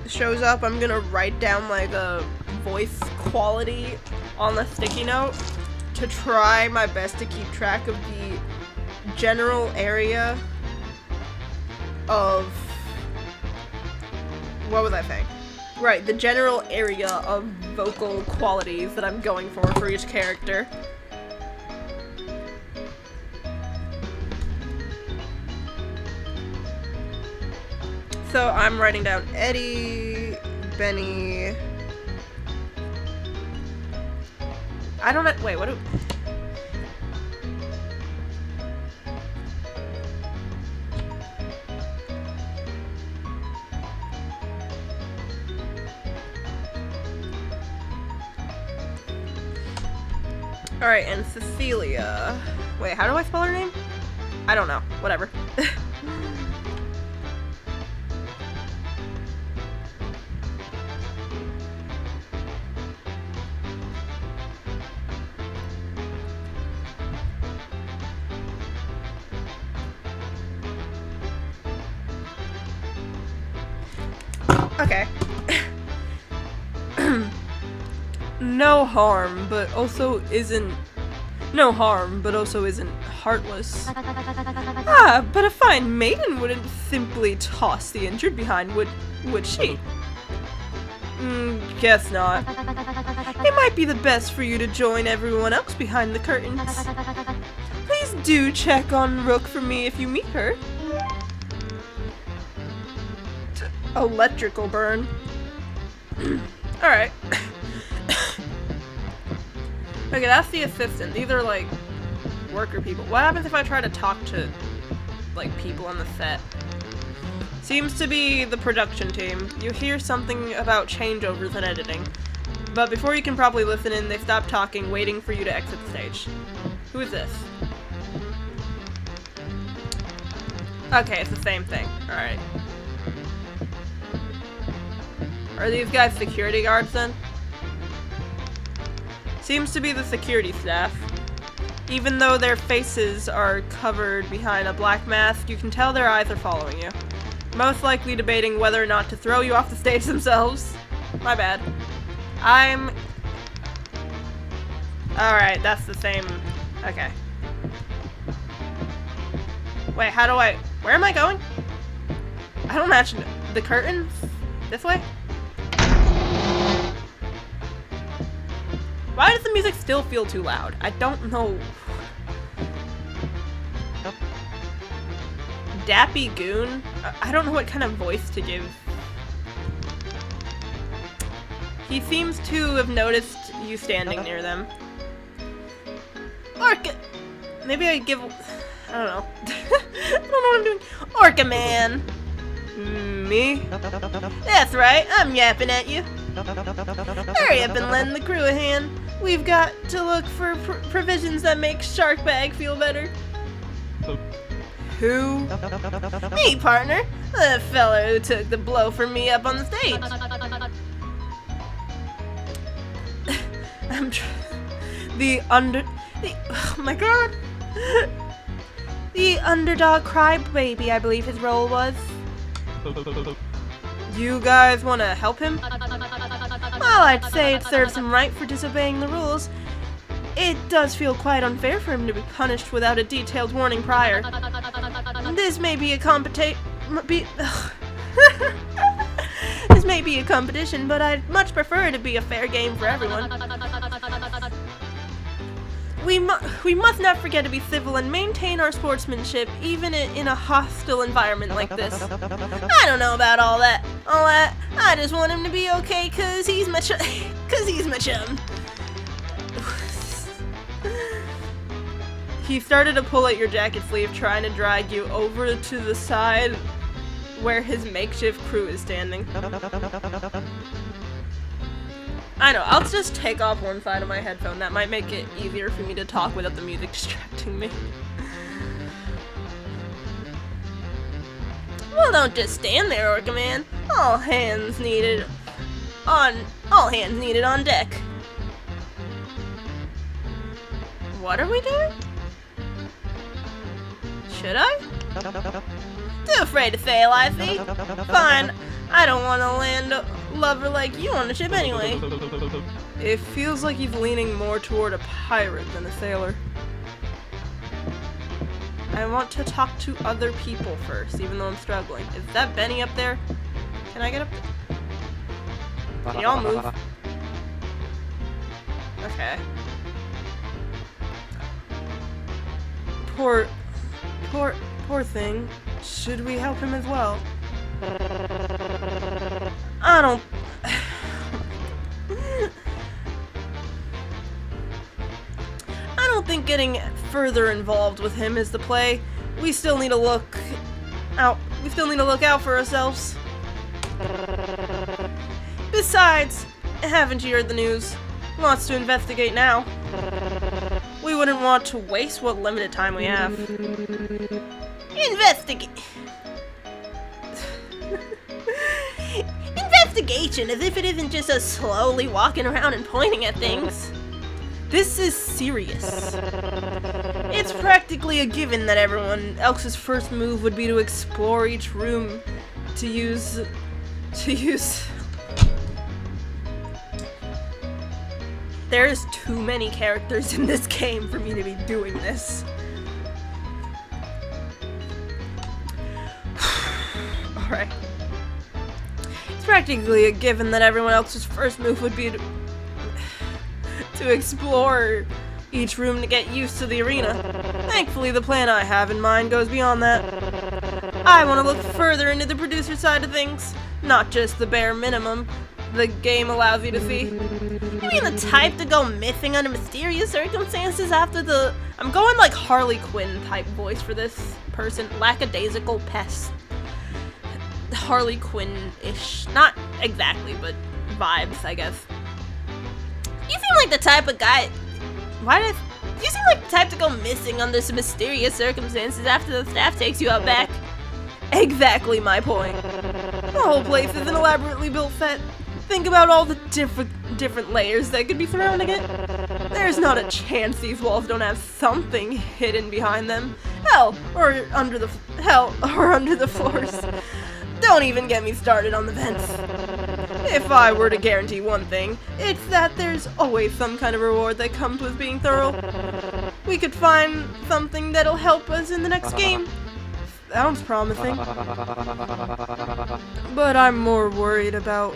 shows up, I'm gonna write down like a voice quality on the sticky note to try my best to keep track of the general area of, what was I saying? Right, the general area of vocal qualities that I'm going for each character. So I'm writing down Eddie, Benny. I don't know. Wait, what do. Alright, and Cecilia. Wait, how do I spell her name? I don't know. Whatever. Okay. No harm, but also isn't heartless. Ah, but a fine maiden wouldn't simply toss the injured behind, would she? Guess not. It might be the best for you to join everyone else behind the curtains. Please do check on Rook for me if you meet her. Electrical burn. Alright. Okay, that's the assistant. These are, like, worker people. What happens if I try to talk to, like, people on the set? Seems to be the production team. You hear something about changeovers and editing. But before you can probably listen in, they stop talking, waiting for you to exit the stage. Who is this? Okay, it's the same thing. Alright. Are these guys security guards then? Seems to be the security staff. Even though their faces are covered behind a black mask, you can tell their eyes are following you. most likely debating whether or not to throw you off the stage themselves. My bad. Alright, that's the same. Okay. Wait, how do I... Where am I going? I don't actually... The curtains? This way? Why does the music still feel too loud? I don't know. Dappy Goon? I don't know what kind of voice to give. He seems to have noticed you standing near them. Orca... Maybe I give... I don't know. I don't know what I'm doing. Orca Man! Me? That's right, I'm yapping at you. Hurry up and lend the crew a hand. We've got to look for provisions that make Shark Bag feel better. Who? Me, partner. The fella who took the blow for me up on the stage. Oh my god. The underdog crybaby, I believe his role was. You guys want to help him? Well, I'd say it serves him right for disobeying the rules. It does feel quite unfair for him to be punished without a detailed warning prior. This may be a This may be a competition, but I'd much prefer it to be a fair game for everyone. We must not forget to be civil and maintain our sportsmanship, even in a hostile environment like this. I don't know about all that. I just want him to be okay, cause he's my chum. He started to pull at your jacket sleeve, trying to drag you over to the side where his makeshift crew is standing. I know, I'll just take off one side of my headphone. That might make it easier for me to talk without the music distracting me. Well, don't just stand there, Orca Man. All hands needed on deck. What are we doing? Should I? Too afraid to fail, I see. Fine. I don't want to land a lover like you on the ship anyway. It feels like he's leaning more toward a pirate than a sailor. I want to talk to other people first, even though I'm struggling. Is that Benny up there? Can I get up there? Can y'all move? Okay. Poor thing. Should we help him as well? I don't think getting further involved with him is the play. We still need to look out for ourselves. Besides, haven't you heard the news? Wants to investigate now. We wouldn't want to waste what limited time we have. Investigation, as if it isn't just us slowly walking around and pointing at things. This is serious. It's practically a given that everyone else's first move would be to explore each room to use... There's too many characters in this game for me to be doing this. Alright. It's practically a given that everyone else's first move would be to explore each room to get used to the arena. Thankfully, the plan I have in mind goes beyond that. I want to look further into the producer side of things, not just the bare minimum the game allows you to see. You mean the type to go missing under mysterious circumstances after the... I'm going like Harley Quinn type voice for this person. Lackadaisical pest. Harley Quinn-ish. Not exactly, but vibes, I guess. You seem like the type of guy... You seem like the type to go missing under some mysterious circumstances after the staff takes you out back. Exactly my point. The whole place is an elaborately built set. Think about all the different layers that could be surrounding it. There's not a chance these walls don't have something hidden behind them. Hell, or under the floors. Don't even get me started on the vents. If I were to guarantee one thing, it's that there's always some kind of reward that comes with being thorough. We could find something that'll help us in the next game. Sounds promising. But I'm more worried about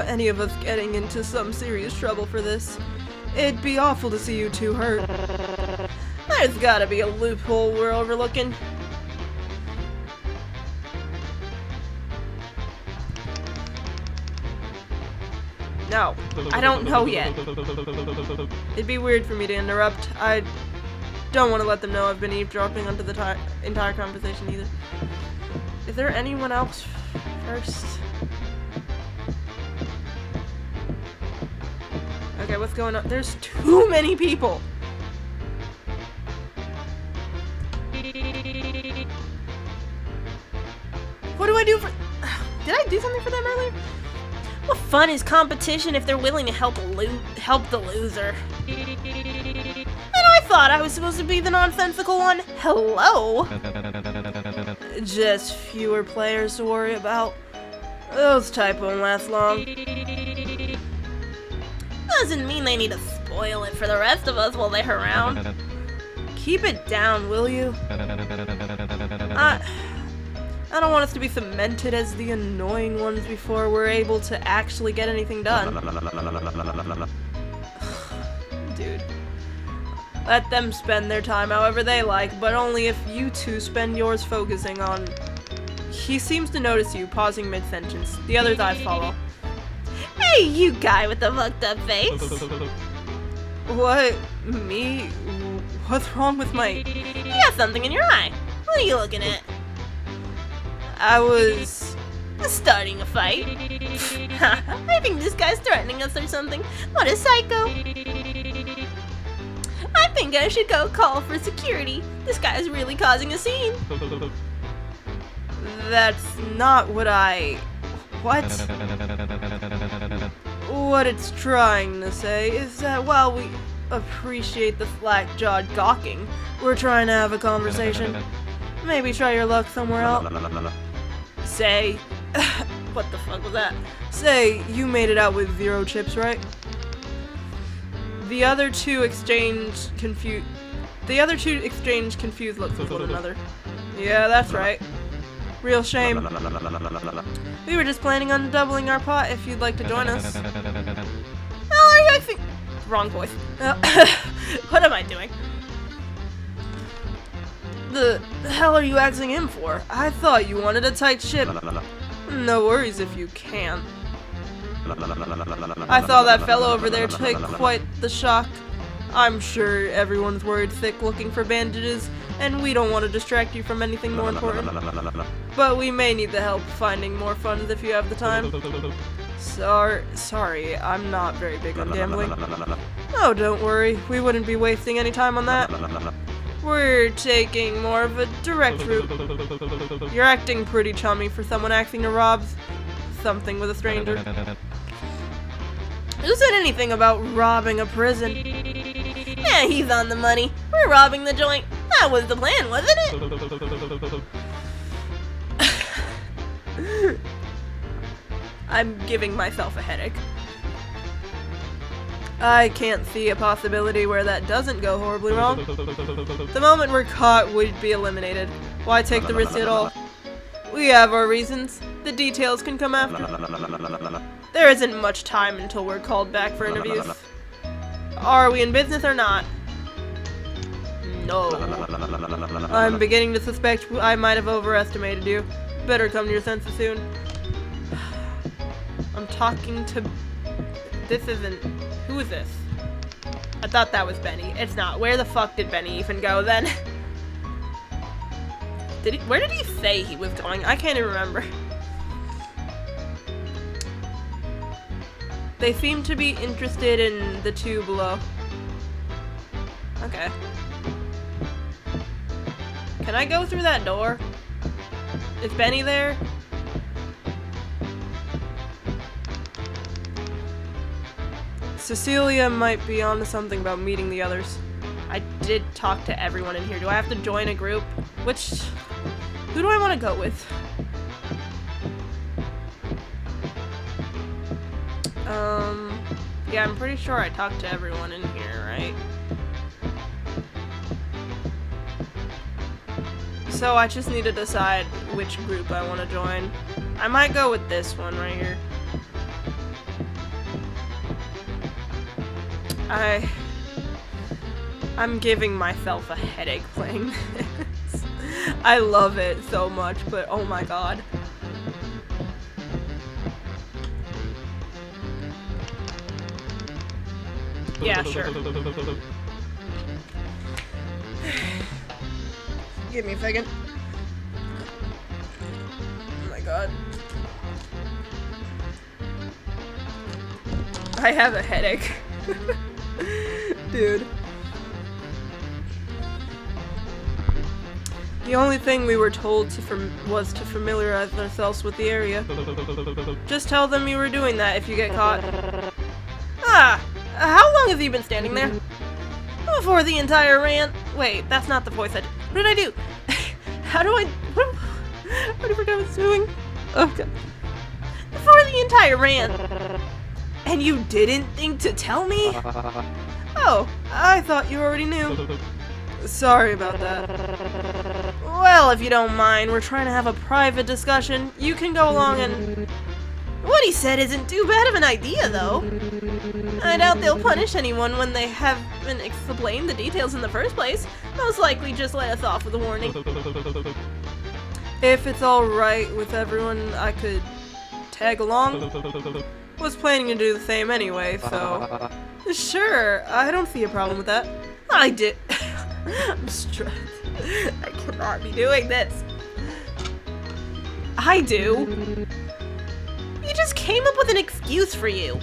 any of us getting into some serious trouble for this. It'd be awful to see you two hurt. There's gotta be a loophole we're overlooking. No, I don't know yet. It'd be weird for me to interrupt. I don't want to let them know I've been eavesdropping onto the entire conversation either. Is there anyone else first? Okay, what's going on? There's too many people! What do I do for... Did I do something for them earlier? What fun is competition if they're willing to help the loser? And I thought I was supposed to be the nonsensical one. Hello? Just fewer players to worry about. Those type won't last long. Doesn't mean they need to spoil it for the rest of us while they're around. Keep it down, will you? I don't want us to be cemented as the annoying ones before we're able to actually get anything done. Dude. Let them spend their time however they like, but only if you two spend yours focusing on... He seems to notice you, pausing mid-sentence. The other's eyes follow. Hey, you guy with the fucked up face! What? Me? What's wrong with my... You got something in your eye. What are you looking at? I was... starting a fight. I think this guy's threatening us or something. What a psycho. I think I should go call for security. This guy's really causing a scene. That's not what I... What? What it's trying to say is that while we appreciate the slack-jawed gawking, we're trying to have a conversation. Maybe try your luck somewhere else. Say... what the fuck was that? Say, you made it out with 0 chips, right? The other two exchanged confused looks with one another. Yeah, that's right. Real shame. We were just planning on doubling our pot if you'd like to join us. How are you acting? Wrong voice. What am I doing? The hell are you axing him for? I thought you wanted a tight ship. No worries if you can't. I saw that fellow over there take quite the shock. I'm sure everyone's worried thick looking for bandages, and we don't want to distract you from anything more important. But we may need the help finding more funds if you have the time. Sorry, I'm not very big on gambling. Oh, don't worry, we wouldn't be wasting any time on that. We're taking more of a direct route. You're acting pretty chummy for someone acting to rob something with a stranger. Who said anything about robbing a prison? Yeah, he's on the money. We're robbing the joint. That was the plan, wasn't it? I'm giving myself a headache. I can't see a possibility where that doesn't go horribly wrong. The moment we're caught, we'd be eliminated. Why take the risk at all? We have our reasons. The details can come after. There isn't much time until we're called back for interviews. Are we in business or not? No. I'm beginning to suspect I might have overestimated you. Better come to your senses soon. I'm talking to... This isn't... Who is this? I thought that was Benny. It's not. Where the fuck did Benny even go then? Where did he say he was going? I can't even remember. They seem to be interested in the two below. Okay. Can I go through that door? Is Benny there? Cecilia might be onto something about meeting the others. I did talk to everyone in here. Do I have to join a group? Who do I want to go with? Yeah, I'm pretty sure I talked to everyone in here, right? So I just need to decide which group I want to join. I might go with this one right here. I'm giving myself a headache playing this. I love it so much, but oh my god. Yeah, sure. Give me a second. Oh my god. I have a headache. Dude. The only thing we were told was to familiarize ourselves with the area. Just tell them you were doing that if you get caught. Ah! How long have you been standing there? For the entire rant. Wait, that's not the voice what did I do? How do I... What I forgot I was doing? Oh god. For the entire rant. And you didn't think to tell me? Oh, I thought you already knew. Sorry about that. Well, if you don't mind, we're trying to have a private discussion. You can go along and... What he said isn't too bad of an idea, though. I doubt they'll punish anyone when they haven't explained the details in the first place. Most likely just let us off with a warning. If it's alright with everyone, I could tag along. Was planning to do the same anyway, so... Sure, I don't see a problem with that. I did... I'm stressed. I cannot be doing this. I do. He just came up with an excuse for you.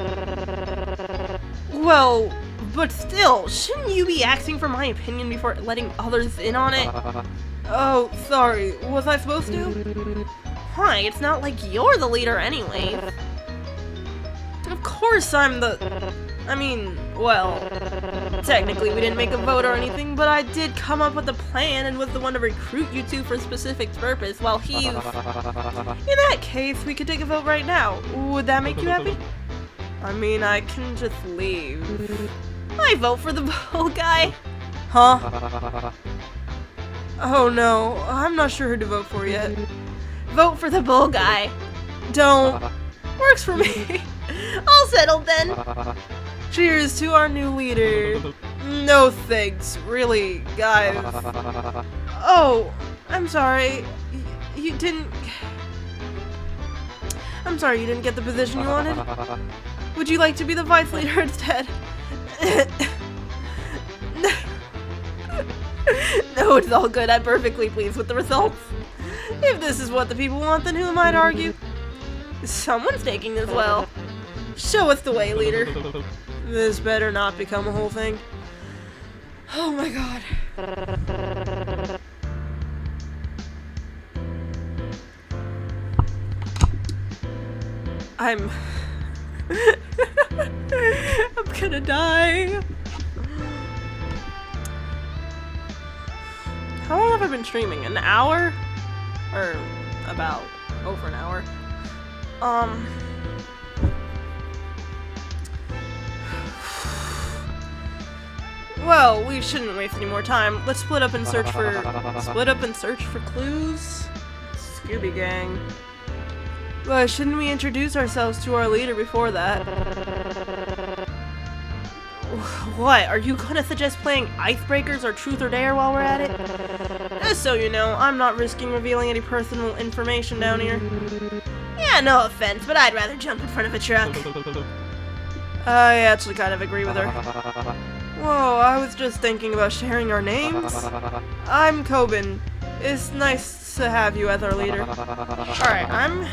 Well, but still, shouldn't you be asking for my opinion before letting others in on it? Oh, sorry. Was I supposed to? Hi, it's not like you're the leader anyway. Of course I'm the... I mean, well, technically we didn't make a vote or anything, but I did come up with a plan and was the one to recruit you two for a specific purpose while he's... In that case, we could take a vote right now. Would that make you happy? I mean, I can just leave. I vote for the bull guy. Huh? Oh no, I'm not sure who to vote for yet. Vote for the bull guy. Don't. Works for me. All settled then. Cheers to our new leader. No thanks, really, guys. Oh, I'm sorry. You didn't... I'm sorry you didn't get the position you wanted. Would you like to be the vice leader instead? No, it's all good. I'm perfectly pleased with the results. If this is what the people want, then who am I to argue? Someone's taking this well. Show us the way, leader. This better not become a whole thing. Oh my god. I'm gonna die. How long have I been streaming? An hour? Or about over an hour. Well, we shouldn't waste any more time. Let's split up and search for clues. Scooby Gang. Well, shouldn't we introduce ourselves to our leader before that? What? Are you gonna suggest playing Icebreakers or Truth or Dare while we're at it? Just so you know, I'm not risking revealing any personal information down here. Yeah, no offense, but I'd rather jump in front of a truck. I actually kind of agree with her. Whoa, I was just thinking about sharing our names. I'm Coben. It's nice to have you as our leader. Alright, I'm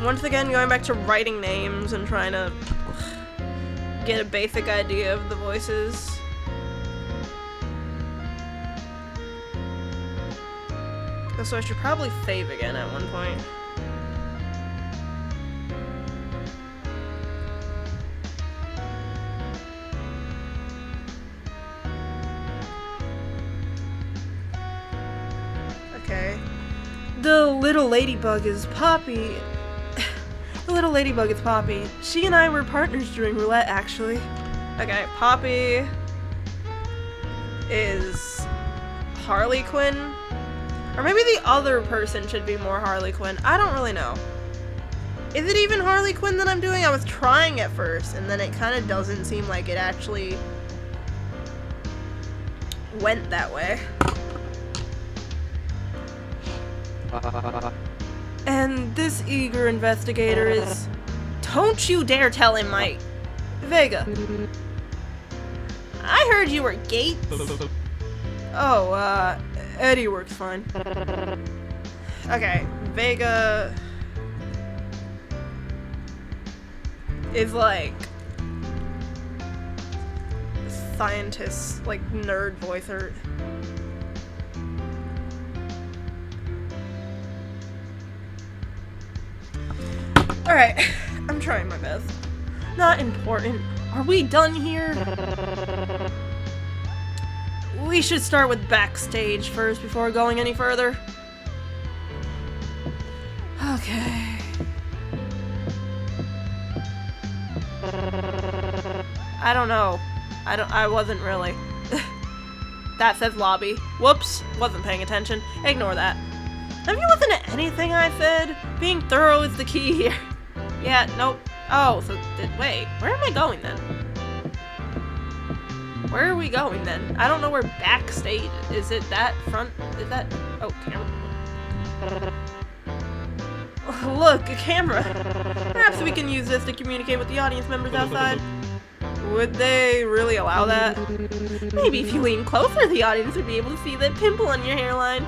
once again going back to writing names and trying to get a basic idea of the voices. So I should probably save again at one point. Okay. The little ladybug is Poppy. The little ladybug is Poppy. She and I were partners during roulette, actually. Okay, Poppy is Harley Quinn. Or maybe the other person should be more Harley Quinn. I don't really know. Is it even Harley Quinn that I'm doing? I was trying at first, and then it kind of doesn't seem like it actually went that way. And this eager investigator is... Don't you dare tell him, Mike. Vega. I heard you were Gates. Oh, Eddie works fine. Okay, Vega is like scientist, like nerd voicer. Alright, I'm trying my best. Not important. Are we done here? We should start with backstage first before going any further. Okay. I don't know. I wasn't really. That says lobby. Whoops, wasn't paying attention. Ignore that. Have you listened to anything I said? Being thorough is the key here. Yeah, nope. Oh, so, wait, where am I going then? Where are we going then? I don't know where backstage is. It that front? Is that? Oh, camera. Look, a camera. Perhaps we can use this to communicate with the audience members outside. Would they really allow that? Maybe if you lean closer, the audience would be able to see that pimple on your hairline.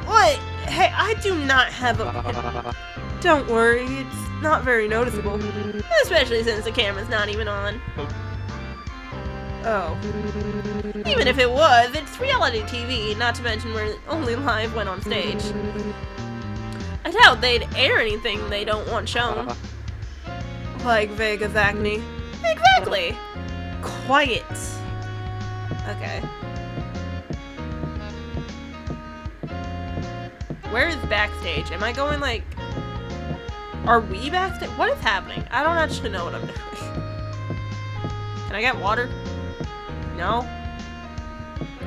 What? Hey, I do not have a pimple. Don't worry, it's not very noticeable. Especially since the camera's not even on. Oh. Even if it was, it's reality TV, not to mention we're only live when on stage. I doubt they'd air anything they don't want shown. Like Vega's acne. Exactly! Quiet. Okay. Where is backstage? Am I going like... Are we backstage? What is happening? I don't actually know what I'm doing. Can I get water? No?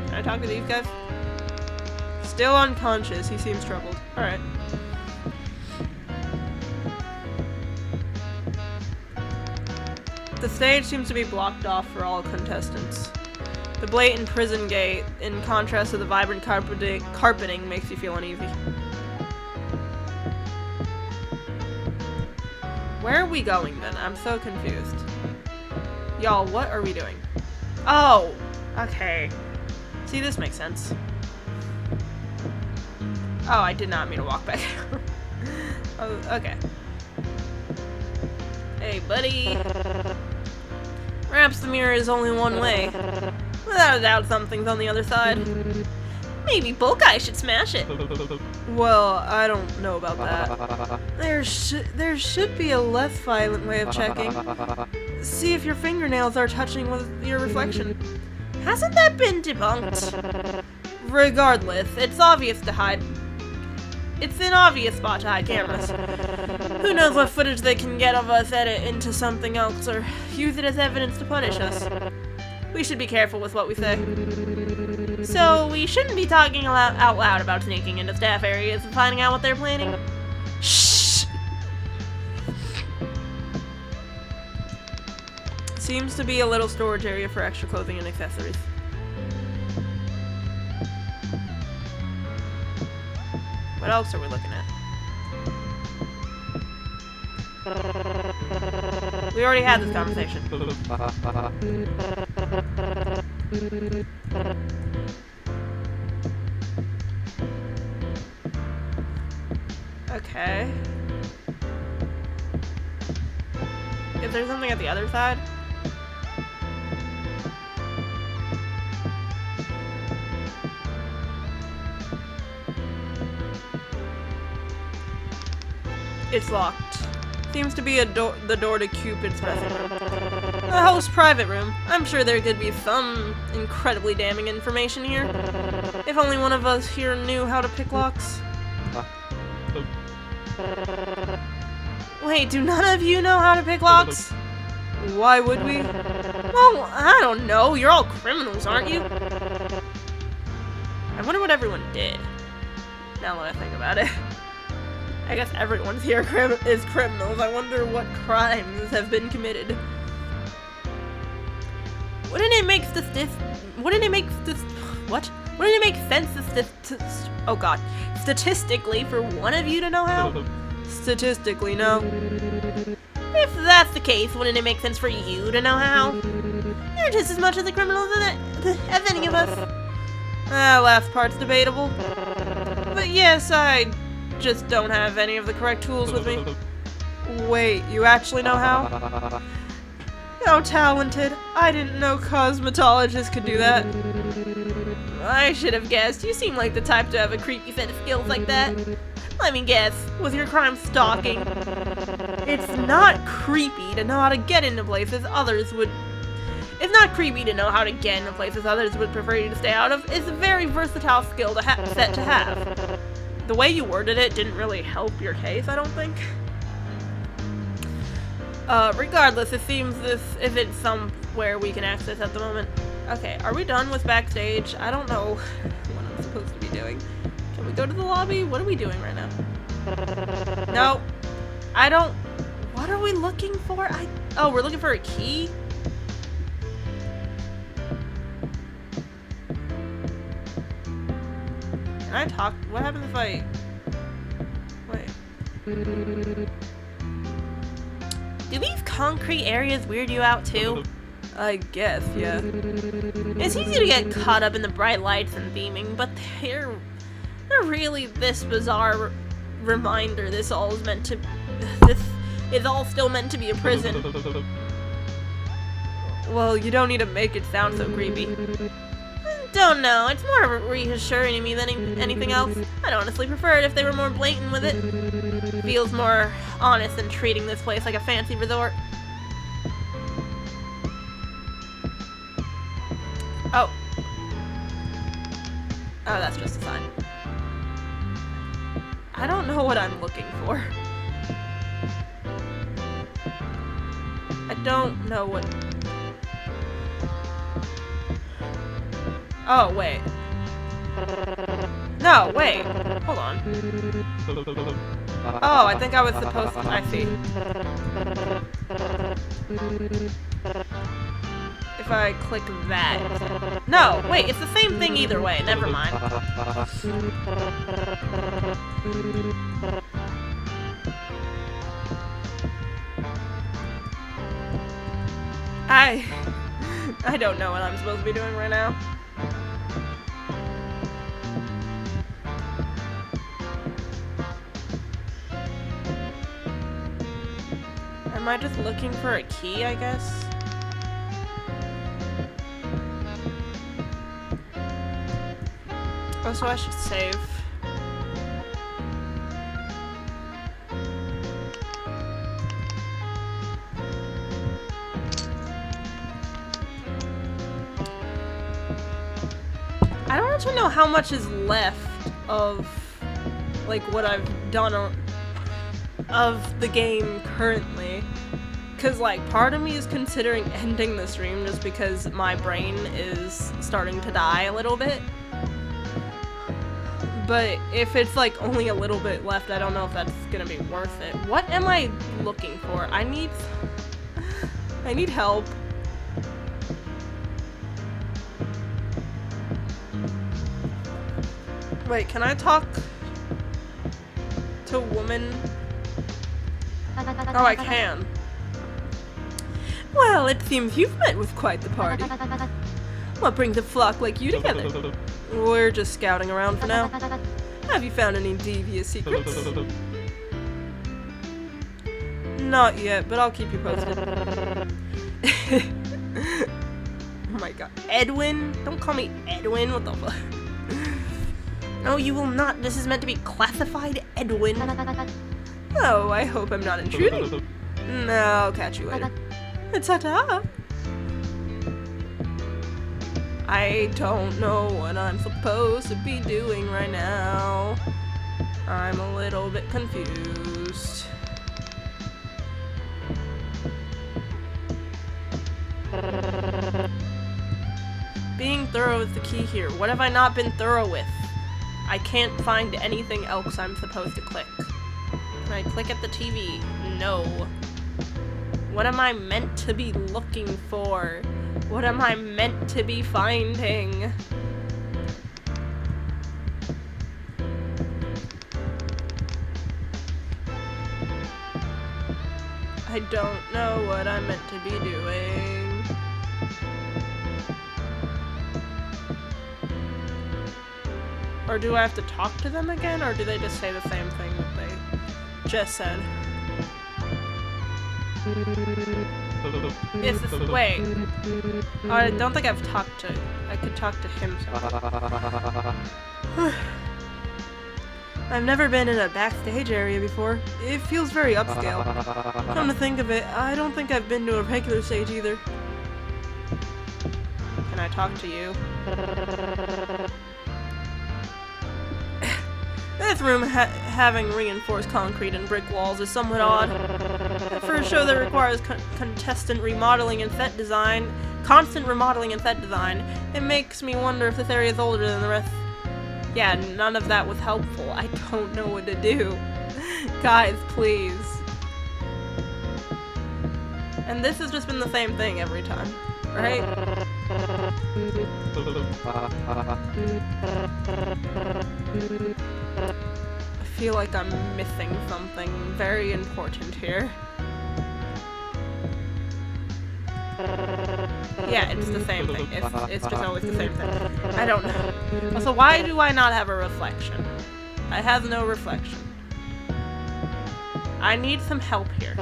Can I talk to these guys? Still unconscious. He seems troubled. Alright. The stage seems to be blocked off for all contestants. The blatant prison gate, in contrast to the vibrant carpeting, makes you feel uneasy. Where are we going then? I'm so confused. Y'all, what are we doing? Oh! Okay. See, this makes sense. Oh, I did not mean to walk back. Oh, okay. Hey, buddy. Perhaps the mirror is only one way. Without a doubt, something's on the other side. Maybe Bullseye should smash it. Well, I don't know about that. There should be a less violent way of checking. See if your fingernails are touching with your reflection. Hasn't that been debunked? Regardless, it's obvious to hide. It's an obvious spot to hide cameras. Who knows what footage they can get of us edit into something else or use it as evidence to punish us. We should be careful with what we say. So, we shouldn't be talking out loud about sneaking into staff areas and finding out what they're planning. Shh! Seems to be a little storage area for extra clothing and accessories. What else are we looking at? We already had this conversation. Okay. Is there something at the other side? It's locked. Seems to be the door to Cupid's dressing room. The host's private room. I'm sure there could be some incredibly damning information here. If only one of us here knew how to pick locks. Wait, do none of you know how to pick locks? Why would we? Well, I don't know. You're all criminals, aren't you? I wonder what everyone did. Now that I think about it. I guess everyone here is criminals. I wonder what crimes have been committed. Wouldn't it make sense oh god, statistically for one of you to know how? Statistically, no. If that's the case, wouldn't it make sense for you to know how? You're just as much of the criminal as any of us. Last part's debatable. But yes, I just don't have any of the correct tools with me. Wait, you actually know how? How talented. I didn't know cosmetologists could do that. I should have guessed. You seem like the type to have a creepy set of skills like that. Let me guess, with your crime stalking. It's not creepy to know how to get into places others would... It's not creepy to know how to get into places others would prefer you to stay out of. It's a very versatile skill to set to have. The way you worded it didn't really help your case, I don't think. Regardless, it seems this isn't somewhere we can access at the moment. Okay, are we done with backstage? I don't know what I'm supposed to be doing. Can we go to the lobby? What are we doing right now? No. I don't... What are we looking for? Oh, we're looking for a key? Can I talk? What happens if I... Wait. Do these concrete areas weird you out too? I guess, yeah. It's easy to get caught up in the bright lights and beaming, but they're really this bizarre reminder this is all still meant to be a prison. Well, you don't need to make it sound so creepy. Don't know, it's more reassuring to me than anything else. I'd honestly prefer it if they were more blatant with it. Feels more honest than treating this place like a fancy resort. Oh. Oh, that's just a sign. I don't know what I'm looking for. I don't know what... Oh, wait. No, wait. Hold on. Oh, I think I was supposed to... I see. If I click that... No, wait, it's the same thing either way. Never mind. I don't know what I'm supposed to be doing right now. Am I just looking for a key, I guess? Oh, so I should save. I don't actually know how much is left of, like, what I've done of the game currently. Because, like, part of me is considering ending the stream just because my brain is starting to die a little bit. But if it's, like, only a little bit left, I don't know if that's gonna be worth it. What am I looking for? I need help. Wait, can I talk to a woman? Oh, I can. Well, it seems you've met with quite the party. What brings a flock like you together? We're just scouting around for now. Have you found any devious secrets? Not yet, but I'll keep you posted. Oh my god. Edwin? Don't call me Edwin, what the fuck? No, you will not. This is meant to be classified Edwin. Oh, I hope I'm not intruding. No, I'll catch you later. Ta-ta! I don't know what I'm supposed to be doing right now. I'm a little bit confused. Being thorough is the key here. What have I not been thorough with? I can't find anything else I'm supposed to click. Can I click at the TV? No. What am I meant to be looking for? What am I meant to be finding? I don't know what I'm meant to be doing. Or do I have to talk to them again, or do they just say the same thing that they just said? Is this, wait. I don't think I've talked to, I could talk to him. I've never been in a backstage area before. It feels very upscale. Come to think of it, I don't think I've been to a regular stage either. Can I talk to you? This room having reinforced concrete and brick walls is somewhat odd. For a show that requires constant remodeling and set design, it makes me wonder if this area is older than the rest. Yeah, none of that was helpful. I don't know what to do. Guys, please. And this has just been the same thing every time, right? I feel like I'm missing something very important here. Yeah, it's the same thing. It's just always the same thing. I don't know. Also, why do I not have a reflection? I have no reflection. I need some help here.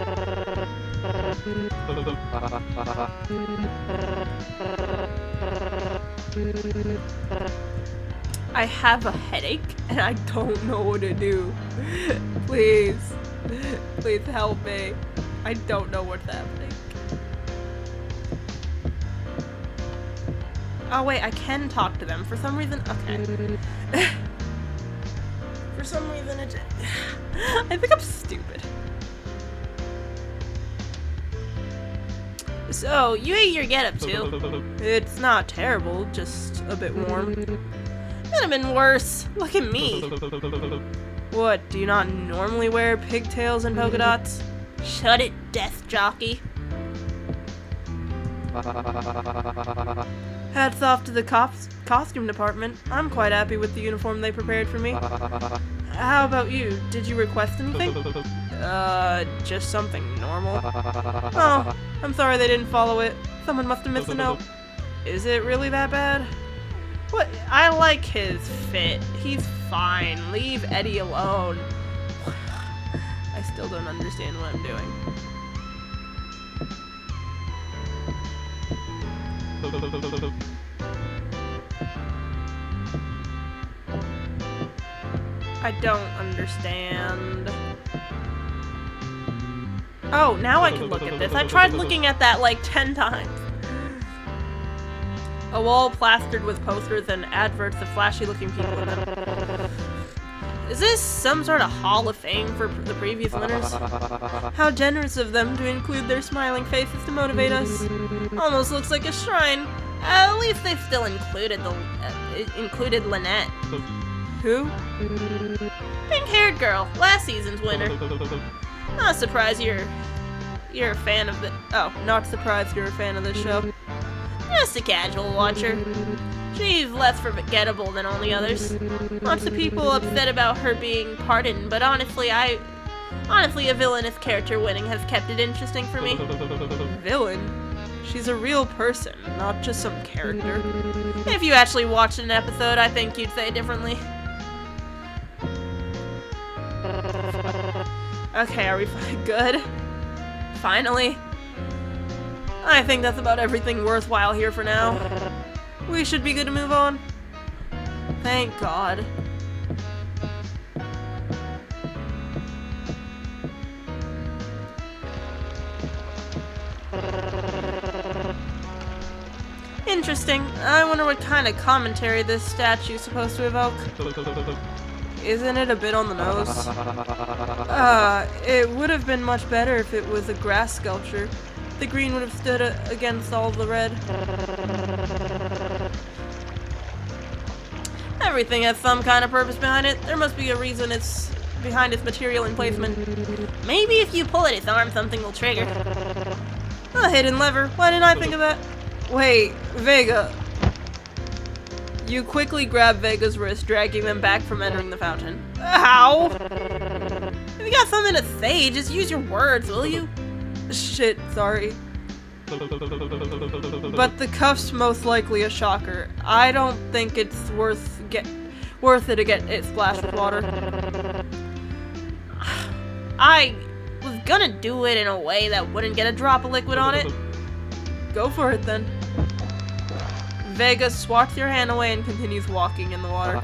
I have a headache and I don't know what to do. Please. Please help me. I don't know what's happening. Oh wait, I can talk to them. For some reason, okay. For some reason it... I think I'm stupid. So, you ate your getup too. It's not terrible, just a bit warm. Could have been worse. Look at me. What, do you not normally wear pigtails and polka dots? Shut it, death jockey. Hats off to the costume department. I'm quite happy with the uniform they prepared for me. How about you? Did you request anything? Just something normal. Oh, I'm sorry they didn't follow it. Someone must have missed a note. Is it really that bad? What? I like his fit. He's fine. Leave Eddie alone. I still don't understand what I'm doing. I don't understand. Oh, now I can look at this. I tried looking at that like 10 times. A wall plastered with posters and adverts of flashy-looking people in them. Is this some sort of hall of fame for the previous winners? How generous of them to include their smiling faces to motivate us. Almost looks like a shrine. At least they still included included Lynette. Who? Pink-haired girl, last season's winner. Not surprised you're a fan of the. Oh, not surprised you're a fan of this show. Just a casual watcher. She's less forgettable than all the others. Lots of people upset about her being pardoned, but honestly, a villainous character winning has kept it interesting for me. Villain? She's a real person, not just some character. If you actually watched an episode, I think you'd say differently. Okay, are we good? Finally. I think that's about everything worthwhile here for now. We should be good to move on. Thank God. Interesting. I wonder what kind of commentary this statue's supposed to evoke. Isn't it a bit on the nose? It would have been much better if it was a grass sculpture. The green would have stood against all the red. Everything has some kind of purpose behind it. There must be a reason it's behind its material and placement. Maybe if you pull at its arm, something will trigger. A hidden lever. Why didn't I think of that? Wait, Vega. You quickly grab Vega's wrist, dragging them back from entering the fountain. How? If you got something to say, just use your words, will you? Shit, sorry. But the cuff's most likely a shocker. I don't think it's worth it to get it splashed with water. I was gonna do it in a way that wouldn't get a drop of liquid on it. Go for it then. Vega swats your hand away and continues walking in the water.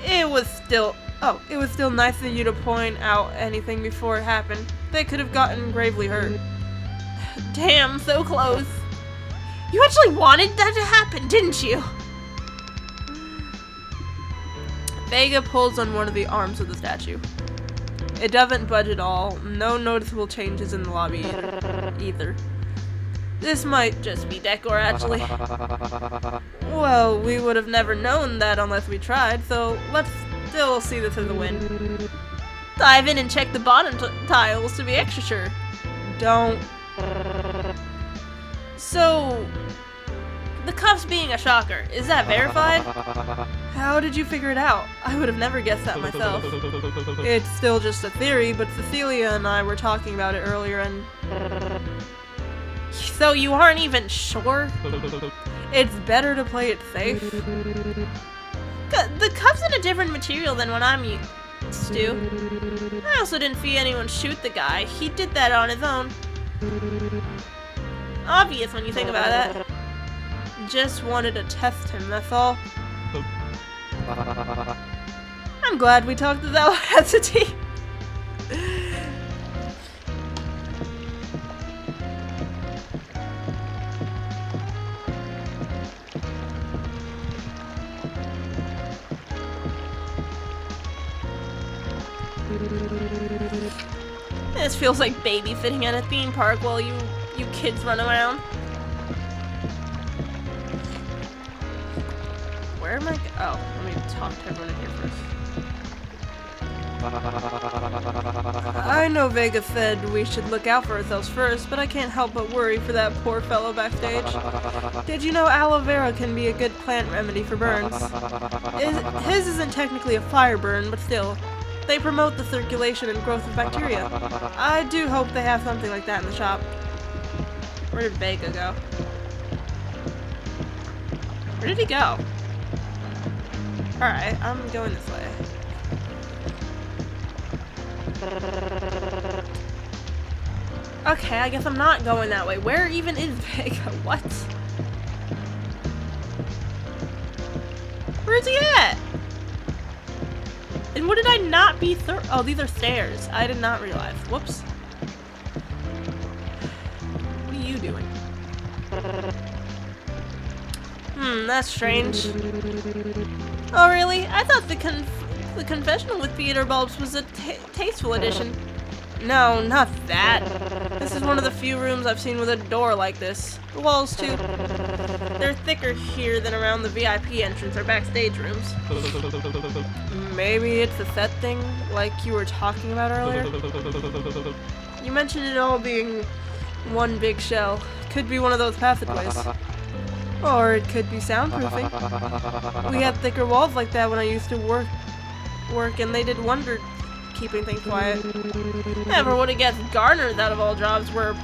It was still nice of you to point out anything before it happened. They could have gotten gravely hurt. Damn, so close. You actually wanted that to happen, didn't you? Vega pulls on one of the arms of the statue. It doesn't budge at all. No noticeable changes in the lobby either. This might just be decor, actually. Well, we would have never known that unless we tried, so let's still see this as a win. Dive in and check the bottom tiles to be extra sure. Don't. So, the cuffs being a shocker, is that verified? How did you figure it out? I would have never guessed that myself. It's still just a theory, but Cecilia and I were talking about it earlier and... So you aren't even sure? It's better to play it safe. The cuff's in a different material than what I'm used to. I also didn't see anyone shoot the guy. He did that on his own. Obvious when you think about that. Just wanted to test him, that's all. I'm glad we talked without hesitation. This feels like babysitting at a theme park while you kids run around. Where am I? Oh, let me talk to everyone in here first. I know Vega said we should look out for ourselves first, but I can't help but worry for that poor fellow backstage. Did you know aloe vera can be a good plant remedy for burns? His isn't technically a fire burn, but still. They promote the circulation and growth of bacteria. I do hope they have something like that in the shop. Where did Vega go? Where did he go? Alright, I'm going this way. Okay, I guess I'm not going that way. Where even is Vega? What? Where's he at? And what did I not be oh, these are stairs. I did not realize. Whoops. What are you doing? That's strange. Oh, really? I thought the confessional with theater bulbs was a tasteful addition. No, not that. This is one of the few rooms I've seen with a door like this. The walls, too. They're thicker here than around the VIP entrance or backstage rooms. Maybe it's a set thing, like you were talking about earlier? You mentioned it all being one big shell. Could be one of those passageways. Or it could be soundproofing. We had thicker walls like that when I used to work and they did wonder keeping things quiet. Never would have guessed gardeners out of all jobs were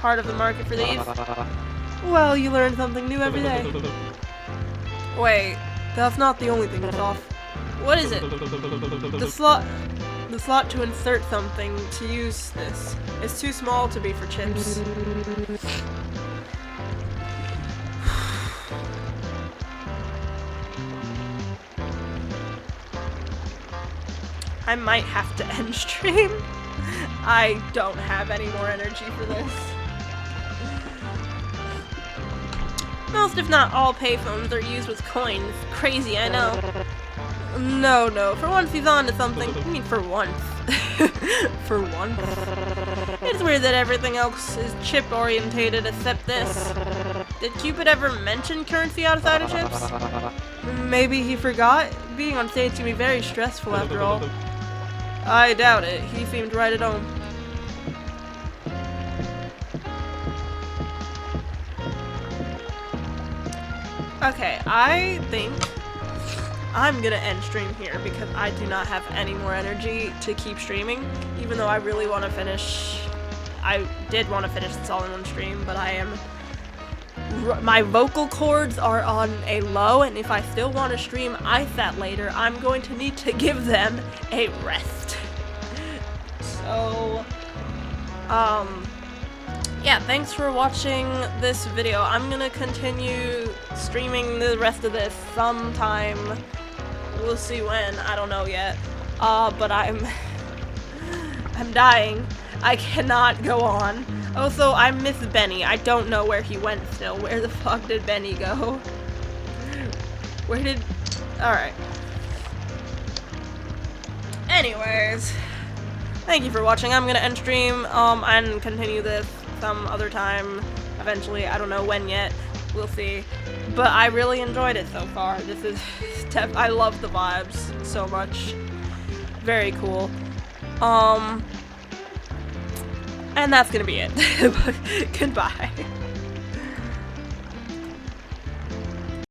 part of the market for these. Well, you learn something new every day. Wait, that's not the only thing that's off. What is it? The slot to insert something to use this. It's too small to be for chips. I might have to end stream. I don't have any more energy for this. Most, if not all, payphones are used with coins. Crazy, I know. No. For once he's on to something. I mean, for once. For once. It's weird that everything else is chip-orientated except this. Did Cupid ever mention currency outside of ships? Maybe he forgot? Being on stage can be very stressful after all. I doubt it. He seemed right at home. Okay, I think I'm gonna end stream here because I do not have any more energy to keep streaming, even though I really want to finish. I did want to finish this all in one stream, but my vocal cords are on a low, and if I still want to stream ISAT later, I'm going to need to give them a rest. So, yeah, thanks for watching this video. I'm gonna continue streaming the rest of this sometime. We'll see when, I don't know yet. But I'm dying. I cannot go on. Also, I miss Benny. I don't know where he went still. Where the fuck did Benny go? Alright. Anyways, thank you for watching. I'm gonna end stream, and continue this some other time, eventually. I don't know when yet. We'll see. But I really enjoyed it so far. This is I love the vibes so much. Very cool. And that's gonna be it. Goodbye.